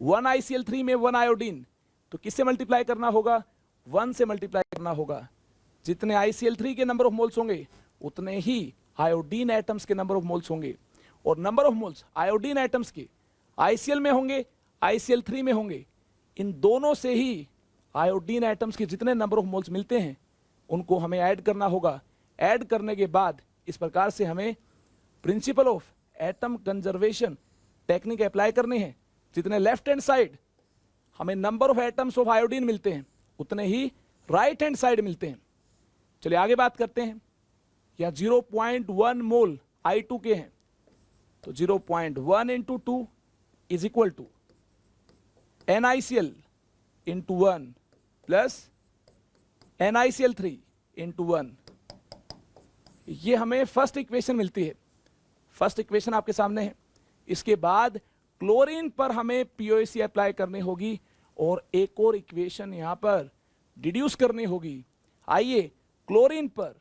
1 ICl3 में 1 आयोडीन, तो किससे मल्टीप्लाई करना होगा, 1 से मल्टीप्लाई करना होगा। जितने ICl3 के नंबर ऑफ मोल्स होंगे उतने ही आयोडीन एटम्स के नंबर ऑफ मोल्स होंगे। और number of moles iodine atoms के ICl में होंगे, ICl3 में होंगे, इन दोनों से ही आयोडीन एटम्स के जितने नंबर ऑफ मोल्स मिलते हैं उनको हमें ऐड करना होगा। ऐड करने के बाद इस प्रकार से हमें principle of atom conservation technique apply करनी है। जितने लेफ्ट हैंड साइड हमें number of atoms of iodine मिलते हैं उतने ही राइट हैंड साइड मिलते हैं। चलिए आगे बात करते हैं। या 0.1 मोल I2 के हैं, तो 0.1 into 2 is equal to NiCl into 1 plus NiCl3 into 1। ये हमें फर्स्ट इक्वेशन मिलती है। फर्स्ट इक्वेशन आपके सामने है। इसके बाद क्लोरीन पर हमें POAC अप्लाई करनी होगी और एक और इक्वेशन यहां पर डिड्यूस करनी होगी। आइए क्लोरीन पर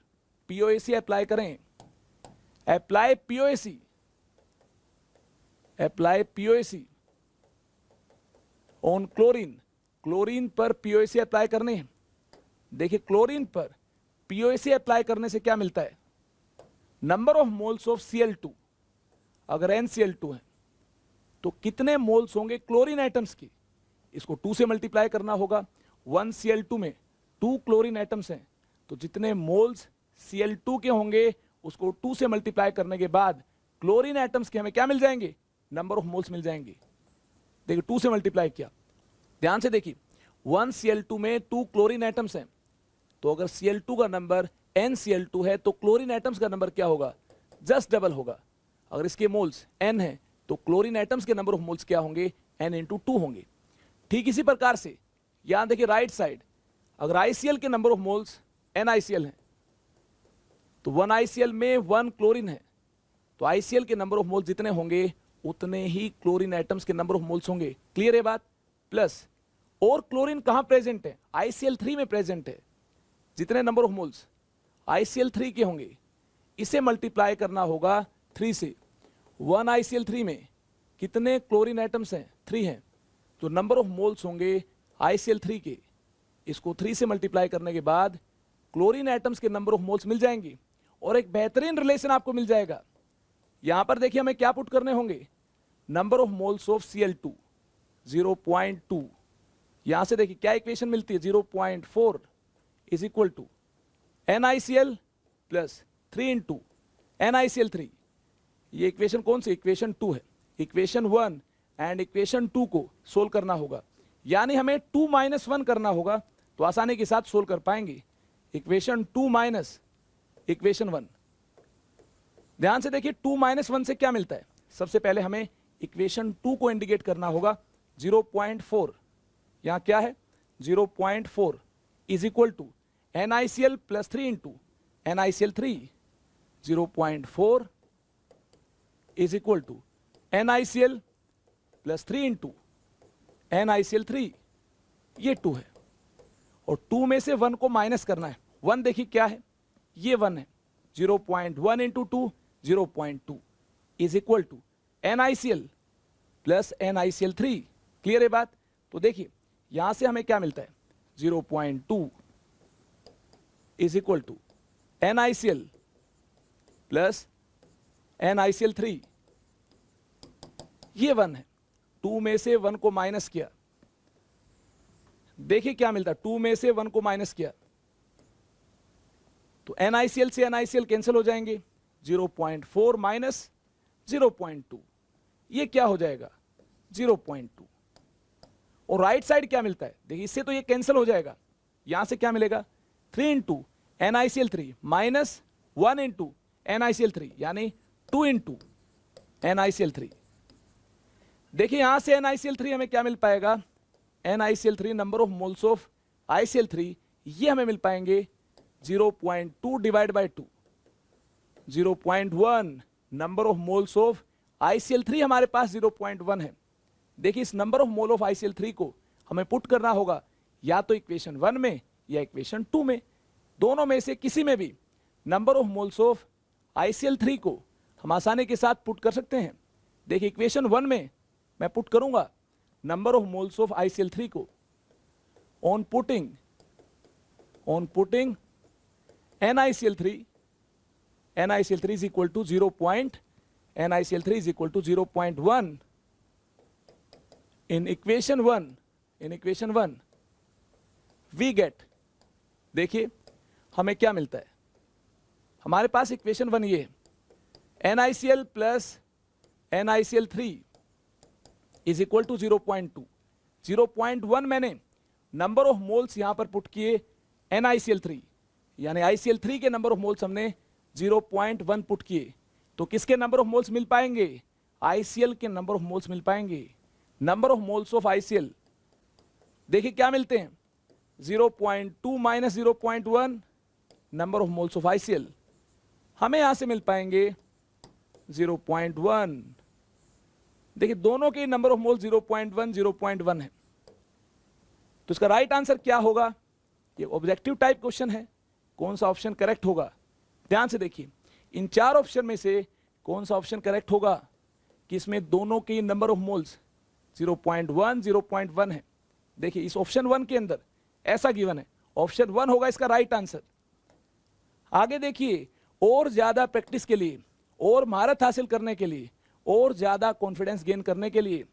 POAC अप्लाई करें। Apply POAC on chlorine. Chlorine पर POAC अप्लाई करने हैं। देखिए क्लोरीन पर POAC अप्लाई करने से क्या मिलता है, number of moles of Cl2। अगर NCl2 है तो कितने मोल्स होंगे क्लोरीन एटम्स की, इसको 2 से मल्टीप्लाई करना होगा। 1 Cl2 में 2 क्लोरीन एटम्स हैं, तो जितने मोल्स Cl2 के होंगे उसको 2 से मल्टीप्लाई करने के बाद क्लोरीन एटम्स के हमें क्या मिल जाएंगे, नंबर ऑफ मोल्स मिल जाएंगे। देखिए 2 से मल्टीप्लाई किया, ध्यान से देखिए 1 Cl2 में 2 क्लोरीन एटम्स हैं, तो अगर Cl2 का नंबर NCl2 है तो क्लोरीन एटम्स का नंबर क्या होगा, जस्ट डबल होगा। अगर इसके मोल्स N है तो क्लोरीन एटम्स के नंबर ऑफ मोल्स क्या होंगे, N इंटू 2 होंगे। ठीक इसी प्रकार से यहां देखिए राइट साइड, अगर ICl के नंबर ऑफ मोल्स NiCl है तो 1 ICl में 1 क्लोरीन है, तो ICl के नंबर ऑफ मोल्स जितने होंगे उतने ही क्लोरीन एटम्स के नंबर ऑफ मोल्स होंगे। क्लियर है बात। प्लस और क्लोरीन कहां प्रेजेंट है, ICl3 में प्रेजेंट है। जितने नंबर ऑफ मोल्स ICl3 के होंगे इसे मल्टीप्लाई करना होगा 3 से। 1 ICl3 में कितने क्लोरीन एटम्स हैं, 3 हैं, तो नंबर ऑफ मोल्स होंगे ICl3 के, इसको 3 से मल्टीप्लाई करने के बाद क्लोरीन एटम्स के नंबर ऑफ मोल्स मिल जाएंगे। और एक बेहतरीन रिलेशन आपको मिल जाएगा। यहां पर देखिए हमें क्या पुट करने होंगे, number of moles of Cl2 0.2। यहां से देखिए क्या इक्वेशन मिलती है, 0.4 is equal to NiCl plus 3 into NiCl3। ये इक्वेशन कौन सी, इक्वेशन 2 है। इक्वेशन 1 एंड इक्वेशन 2 को सोल्व करना होगा, यानी हमें 2 - 1 करना होगा, तो आसानी के साथ सोल्व कर पाएंगे। Equation 2 minus equation 1। ध्यान से देखिए 2 - 1 से क्या मिलता है, सबसे पहले हमें इक्वेशन 2 को इंडिकेट करना होगा। 0.4 यहां क्या है, 0.4 is equal to NiCl plus 3 into NiCl3। 0.4 is equal to NiCl plus 3 into NiCl3। ये 2 है और 2 में से 1 को माइनस करना है। 1 देखिए क्या है, ये 1 है। 0.1 into 2 0.2 is equal to NiCl plus NiCl3। Clear है बात। तो देखिए यहां से हमें क्या मिलता है, 0.2 is equal to NiCl plus NiCl3। ये 1 है, 2 में से 1 को माइनस किया, देखिए क्या मिलता है, 2 में से 1 को माइनस किया तो NaCl से NaCl कैंसिल हो जाएंगे, 0.4 माइनस 0.2, ये क्या हो जाएगा 0.2। और राइट साइड क्या मिलता है, देखिए इससे तो ये कैंसिल हो जाएगा, यहां से क्या मिलेगा 3 into NaCl3 minus 1 into NaCl3 यानी 2 इंटू NaCl3। देखिए यहां से NaCl3 हमें क्या मिल पाएगा, NaCl3 number of moles of ICl3 ये हमें मिल पाएंगे 0.2 divide by 2, 0.1 number of moles of ICl3 हमारे पास 0.1 है। देखिए इस number of mole of ICl3 को हमें पुट करना होगा या तो इक्वेशन 1 में या इक्वेशन 2 में, दोनों में से किसी में भी number of moles of ICl3 को हम आसानी के साथ पुट कर सकते हैं। देखिए इक्वेशन 1 में मैं पुट करूंगा number of moles of ICl3 को on putting NaCl3 is equal to 0.1 in equation 1 we get, देखिए हमें क्या मिलता है, हमारे पास इक्वेशन 1 ये है, NaCl plus NaCl3 is equal to 0.2, 0.1 मैंने नंबर ऑफ मोल्स यहां पर पुट किए NaCl3 यानी ICl3 के नंबर ऑफ मोल्स हमने 0.1 पुट किए, तो किसके नंबर ऑफ मोल्स मिल पाएंगे, ICl के नंबर ऑफ मोल्स मिल पाएंगे। Number of moles of ICl देखिए क्या मिलते हैं 0.2 minus 0.1 number of moles of ICl हमें यहां से मिल पाएंगे 0.1। देखिए दोनों के नंबर ऑफ मोल्स 0.1 है, तो इसका राइट आंसर क्या होगा, ये ऑब्जेक्टिव टाइप क्वेश्चन है, कौन सा ऑप्शन करेक्ट होगा। ध्यान से देखिए इन 4 ऑप्शन में से कौन सा ऑप्शन करेक्ट होगा कि इसमें दोनों के नंबर ऑफ मोल्स 0.1 है। देखिए इस ऑप्शन 1 के अंदर ऐसा गिवन है, ऑप्शन 1 होगा इसका राइट आंसर। आगे देखिए और ज्यादा प्रैक्टिस के लिए और महारत हासिल करने के लिए और ज्यादा कॉन्फिडेंस गेन करने के लिए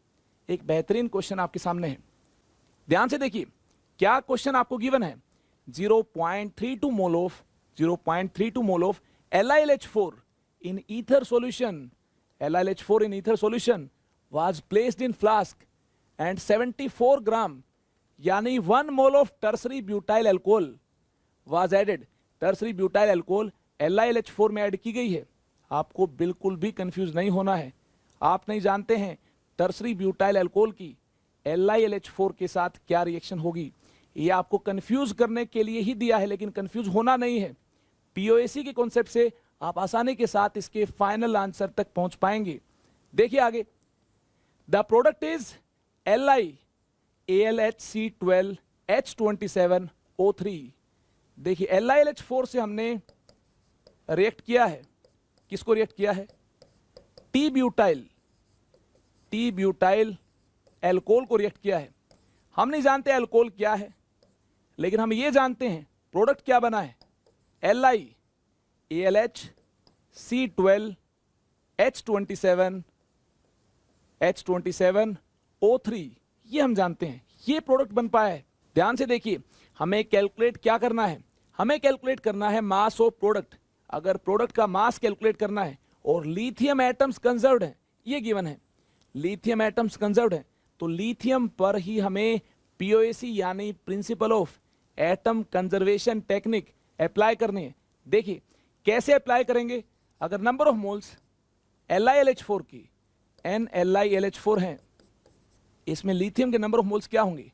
एक बेहतरीन क्वेश्चन आपके सामने है। ध्यान से देखिए क्या क्वेश्चन आपको गिवन है, 0.32 mole of LiLH4 in ether solution, LiLH4 in ether solution was placed in flask and 74 gram यानी 1 mole of tertiary butyl alcohol was added। tertiary butyl alcohol LiLH4 में ऐड की गई है। आपको बिल्कुल भी कंफ्यूज नहीं होना है, आप नहीं जानते हैं tertiary butyl alcohol की LiLH4 के साथ क्या रिएक्शन होगी, ये आपको कंफ्यूज करने के लिए ही दिया है, लेकिन कंफ्यूज होना नहीं है। पीओएसी के कॉन्सेप्ट से आप आसानी के साथ इसके फाइनल आंसर तक पहुंच पाएंगे। देखिए आगे, द प्रोडक्ट इज LiAlHC12H27O3। देखिए LiLH4 से हमने रिएक्ट किया है, किसको रिएक्ट किया है, टी ब्यूटाइल एल्कोहल को रिएक्ट किया है। हम नहीं जानते एल्कोहल क्या है, लेकिन हम ये जानते हैं प्रोडक्ट क्या बना है, LiAlHC12H27O3, ये हम जानते हैं, ये प्रोडक्ट बन पाया है। ध्यान से देखिए हमें कैलकुलेट क्या करना है, हमें कैलकुलेट करना है मास ऑफ प्रोडक्ट। अगर प्रोडक्ट का मास कैलकुलेट करना है और लिथियम एटम्स कंजर्व्ड है, ये गिवन है लिथियम एटम्स कंजर्व्ड है, तो लिथियम पर ही हमें पीओएसी यानी principle of atom conservation technique apply करनी है। देखिए कैसे अप्लाई करेंगे, अगर नंबर ऑफ मोल्स LiLH4 की NLiLH4 हैं, इसमें लिथियम के नंबर ऑफ मोल्स क्या होंगे,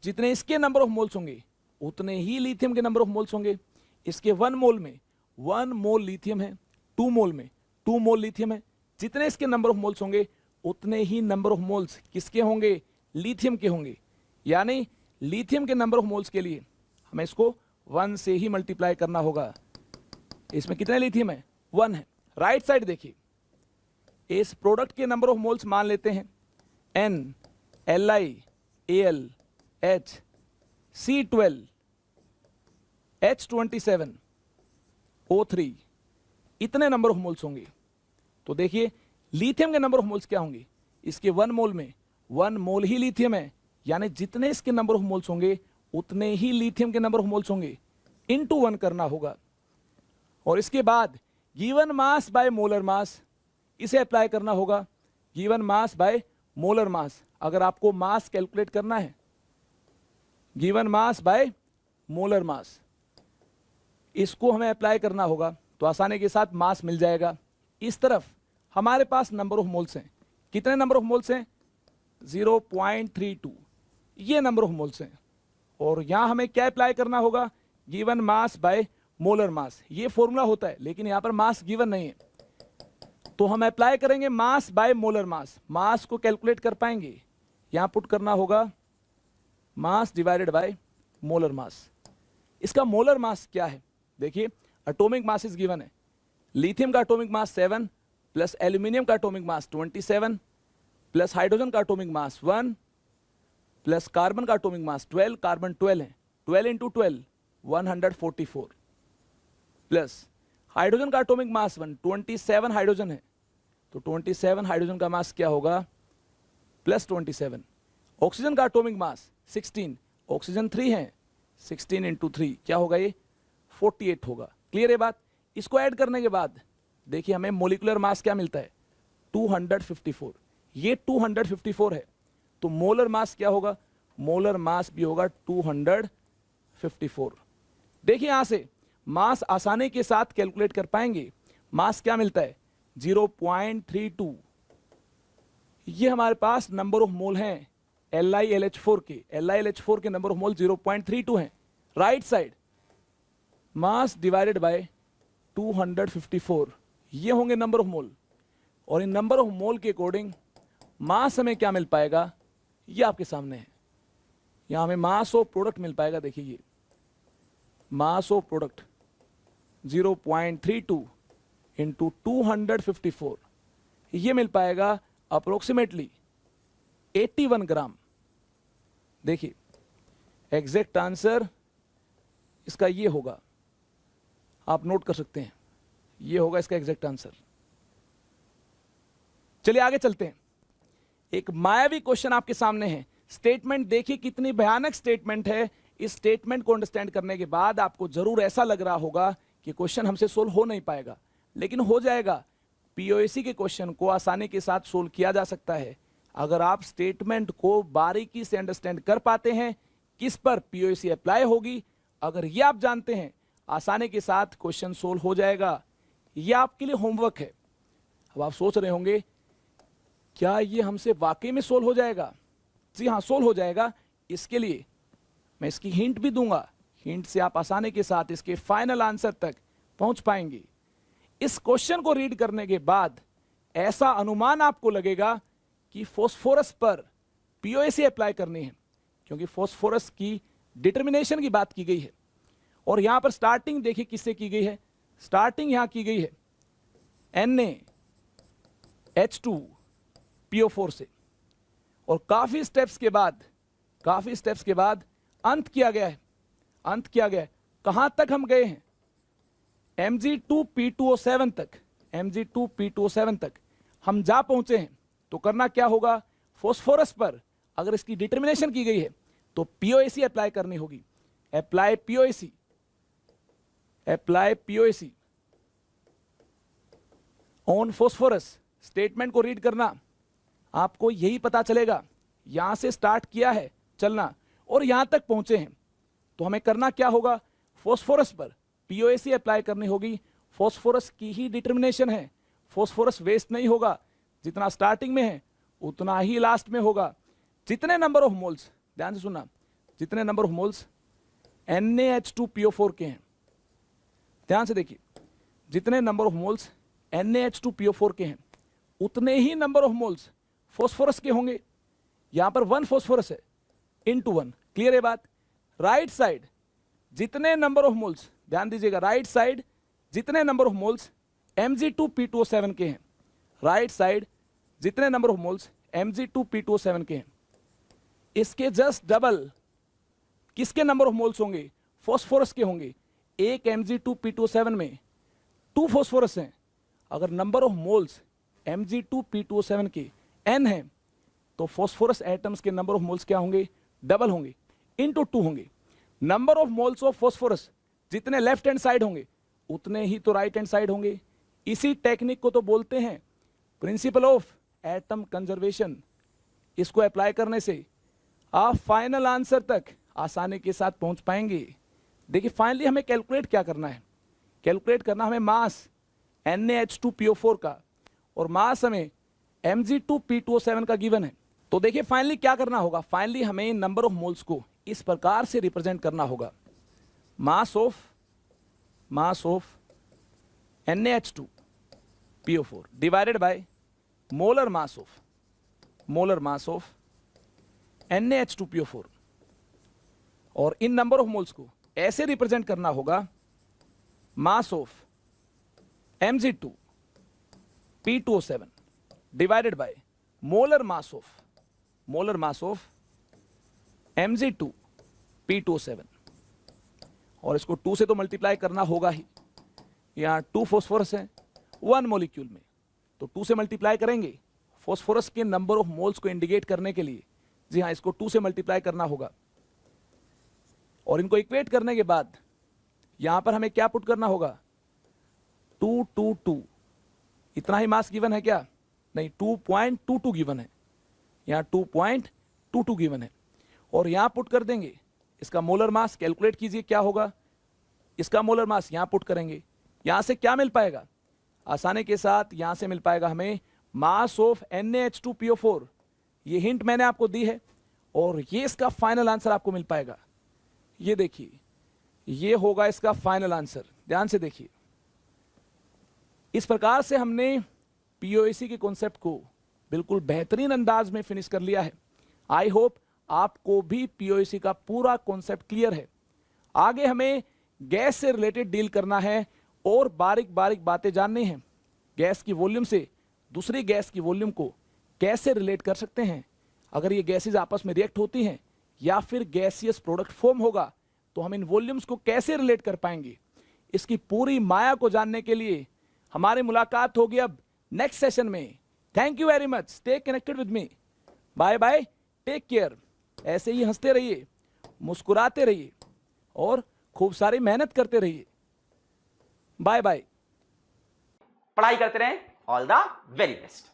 जितने इसके नंबर ऑफ मोल्स होंगे उतने ही लिथियम के नंबर ऑफ मोल्स होंगे। इसके 1 मोल में 1 मोल लिथियम है, 2 मोल में 2 मोल लिथियम है, जितने इसके नंबर ऑफ मोल्स होंगे उतने ही नंबर ऑफ मोल्स किसके होंगे, लिथियम के होंगे। यानी लिथियम के नंबर ऑफ मोल्स के लिए हमें इसको 1 से ही मल्टीप्लाई करना होगा। इसमें कितने लिथियम है, 1 है। राइट साइड देखिए, इस प्रोडक्ट के नंबर ऑफ मोल्स मान लेते हैं NLiAlHC12H27O3, इतने नंबर ऑफ मोल्स होंगे। तो देखिए लिथियम के नंबर ऑफ मोल्स क्या होंगे, इसके 1 मोल में 1 मोल ही लिथियम है, यानी जितने इसके नंबर ऑफ मोल्स होंगे उतने ही लिथियम के नंबर ऑफ मोल्स होंगे, इनटू 1 करना होगा। और इसके बाद गिवन मास बाय मोलर मास, इसे अप्लाई करना होगा। गिवन मास बाय मोलर मास, अगर आपको मास कैलकुलेट करना है, गिवन मास बाय मोलर मास, इसको हमें अप्लाई करना होगा तो आसानी के साथ मास मिल जाएगा। इस तरफ हमारे पास नंबर ऑफ मोल्स हैं, कितने नंबर ऑफ मोल्स हैं? 0.32, ये नंबर ऑफ मोल्स हैं। और यहां हमें क्या अप्लाई करना होगा? Given mass by molar mass, ये फॉर्मूला होता है, लेकिन यहां पर मास गिवन नहीं है, तो हम अप्लाई करेंगे मास बाय मोलर मास। मास को कैलकुलेट कर पाएंगे, यहां पुट करना होगा मास डिवाइडेड बाय मोलर मास। इसका मोलर मास क्या है? देखिए, एटॉमिक मास इज गिवन है, लिथियम का एटॉमिक मास 7 प्लस एल्यूमिनियम का एटॉमिक मास 27 प्लस हाइड्रोजन का एटॉमिक मास 1 प्लस कार्बन का एटॉमिक मास 12, कार्बन 12 है, 12 इंटू 12 144 प्लस हाइड्रोजन का एटॉमिक मास 1, 27 हाइड्रोजन है, तो 27 हाइड्रोजन का मास क्या होगा? प्लस 27। ऑक्सीजन का एटॉमिक मास 16, ऑक्सीजन 3 है, 16 इंटू 3 क्या होगा? ये 48 होगा। क्लियर है बात? इसको ऐड करने के बाद देखिए हमें मोलिकुलर मास क्या मिलता है? 254, ये 254 है, तो मोलर मास क्या होगा? मोलर मास भी होगा 254। देखिए यहां से मास आसानी के साथ कैलकुलेट कर पाएंगे। मास क्या मिलता है? 0.32। ये हमारे पास नंबर ऑफ मोल हैं LiLH4 के, LiLH4 के नंबर ऑफ मोल 0.32 हैं। राइट साइड मास डिवाइडेड बाय 254, ये होंगे नंबर ऑफ मोल। और इन नंबर ऑफ मोल के अकॉर्डिंग मास हमें क्या मिल पाएगा? ये आपके सामने है, यहां हमें मास ऑफ प्रोडक्ट मिल पाएगा। देखिए ये मास ऑफ प्रोडक्ट 0.32 इंटू 254, ये मिल पाएगा अप्रोक्सीमेटली 81 ग्राम। देखिए एग्जैक्ट आंसर इसका ये होगा, आप नोट कर सकते हैं, ये होगा इसका एग्जैक्ट आंसर। चलिए आगे चलते हैं। एक मायावी क्वेश्चन आपके सामने है। स्टेटमेंट देखिए कितनी भयानक स्टेटमेंट है। इस स्टेटमेंट को अंडरस्टैंड करने के बाद आपको जरूर ऐसा लग रहा होगा कि क्वेश्चन हमसे सोल्व हो नहीं पाएगा, लेकिन हो जाएगा। पीओएसी के क्वेश्चन को आसानी के साथ सोल्व किया जा सकता है अगर आप स्टेटमेंट को बारीकी से अंडरस्टैंड कर पाते हैं, किस पर पीओएसी अप्लाई होगी। अगर ये आप जानते हैं, आसानी के साथ क्वेश्चन सोल्व हो जाएगा। ये आपके लिए होमवर्क है। अब आप सोच रहे होंगे क्या ये हमसे वाकई में सोल्व हो जाएगा? जी हाँ, सोल्व हो जाएगा। इसके लिए मैं इसकी हिंट भी दूंगा, हिंट से आप आसानी के साथ इसके फाइनल आंसर तक पहुंच पाएंगे। इस क्वेश्चन को रीड करने के बाद ऐसा अनुमान आपको लगेगा कि फास्फोरस पर पीओएसी अप्लाई करनी है, क्योंकि फास्फोरस की डिटर्मिनेशन की बात की गई है। और यहां पर स्टार्टिंग देखिए किससे की गई है? स्टार्टिंग यहां की गई है NaH2PO4 से, और काफी स्टेप्स के बाद अंत किया गया है। अंत किया गया है, कहां तक हम गए हैं? Mg2P2O7 तक, Mg2P2O7 तक हम जा पहुंचे हैं। तो करना क्या होगा? फास्फोरस पर अगर इसकी डिटर्मिनेशन की गई है तो पीओएसी अप्लाई करनी होगी। Apply POAC on phosphorus. Statement को रीड करना, आपको यही पता चलेगा। यहां से स्टार्ट किया है चलना और यहां तक पहुंचे हैं, तो हमें करना क्या होगा? फास्फोरस पर पीओएसी अप्लाई करनी होगी। फास्फोरस की ही डिटर्मिनेशन है, फास्फोरस वेस्ट नहीं होगा। जितना स्टार्टिंग में है उतना ही लास्ट में होगा। जितने नंबर ऑफ मोल्स, ध्यान से सुनना, जितने नंबर ऑफ मोल्स NaH2PO4 के हैं, ध्यान से देखिए, जितने नंबर ऑफ मोल्स NaH2PO4 के हैं उतने ही नंबर ऑफ मोल्स फास्फोरस के होंगे। यहां पर 1 फास्फोरस है, इनटू 1। क्लियर है बात? राइट साइड जितने नंबर ऑफ मोल्स, ध्यान दीजिएगा, राइट साइड जितने नंबर ऑफ मोल्स Mg2P2O7 के हैं, राइट साइड जितने नंबर ऑफ मोल्स Mg2P2O7 के हैं, इसके जस्ट डबल किसके नंबर ऑफ मोल्स होंगे? फास्फोरस के होंगे। एक Mg2P2O7 में 2 फास्फोरस हैं। अगर नंबर ऑफ मोल्स Mg2P2O7 के n है तो फास्फोरस एटम्स के नंबर ऑफ मोल्स क्या होंगे? डबल होंगे, इनटू 2 होंगे। Number of moles of phosphorus जितने लेफ्ट हैंड साइड होंगे उतने ही तो राइट हैंड साइड होंगे। इसी टेक्निक को तो बोलते हैं प्रिंसिपल ऑफ एटम कंजर्वेशन। इसको अप्लाई करने से आप फाइनल आंसर तक आसानी के साथ पहुंच पाएंगे। देखिए फाइनली हमें कैलकुलेट क्या करना है, कैलकुलेट करना हमें मास NaH2PO4 का, और मास हमें Mg2P2O7 का गिवन है। तो देखिए फाइनली क्या करना होगा, फाइनली हमें नंबर ऑफ मोल्स को इस प्रकार से रिप्रेजेंट करना होगा, mass of NaH2PO4 divided by molar mass of NaH2PO4, और इन नंबर ऑफ मोल्स को ऐसे रिप्रेजेंट करना होगा, mass of Mg2P2O7 divided by molar mass of Mg2P2O7, और इसको 2 से तो मल्टीप्लाई करना होगा ही। यहां 2 फॉस्फोरस है 1 मॉलिक्यूल में, तो 2 से मल्टीप्लाई करेंगे फॉस्फोरस के नंबर ऑफ मोल्स को इंडिकेट करने के लिए। जी हां, इसको 2 से मल्टीप्लाई करना होगा, और इनको इक्वेट करने के बाद यहां पर हमें क्या पुट करना होगा, 2 2 2 इतना ही मास गिवन है क्या, नहीं 2.22 गिवन है, यहां 2.22 गिवन है, और यहां पुट कर देंगे इसका मोलर मास। कैलकुलेट कीजिए क्या होगा, इसका मोलर मास यहां पुट करेंगे, यहां से क्या मिल पाएगा, आसानी के साथ यहां से मिल पाएगा हमें मास ऑफ NaH2PO4। ये हिंट मैंने आपको दी है, और ये इसका फाइनल आंसर आपको मिल पाएगा। ये देखिए, ये होगा इसका फाइनल आंसर, ध्यान से देखिए। इस प्रकार से हमने POAC के कॉन्सेप्ट को बिल्कुल बेहतरीन अंदाज में फिनिश कर लिया है। आई होप आपको भी POAC का पूरा कॉन्सेप्ट क्लियर है। आगे हमें गैस से रिलेटेड डील करना है और बारीक बारीक बातें जाननी है। गैस की वॉल्यूम से दूसरी गैस की वॉल्यूम को कैसे रिलेट कर सकते हैं, अगर ये गैसेज आपस में रिएक्ट होती हैं या फिर गैसियस प्रोडक्ट फॉर्म होगा तो हम इन वॉल्यूम्स को कैसे रिलेट कर पाएंगे। इसकी पूरी माया को जानने के लिए हमारी मुलाकात होगी अब नेक्स्ट सेशन में। Thank you very much, stay connected with me, bye bye, take care. ऐसे ही हंसते रहिए, मुस्कुराते रहिए और खूब सारी मेहनत करते रहिए। Bye bye. पढ़ाई करते रहें। All the very best.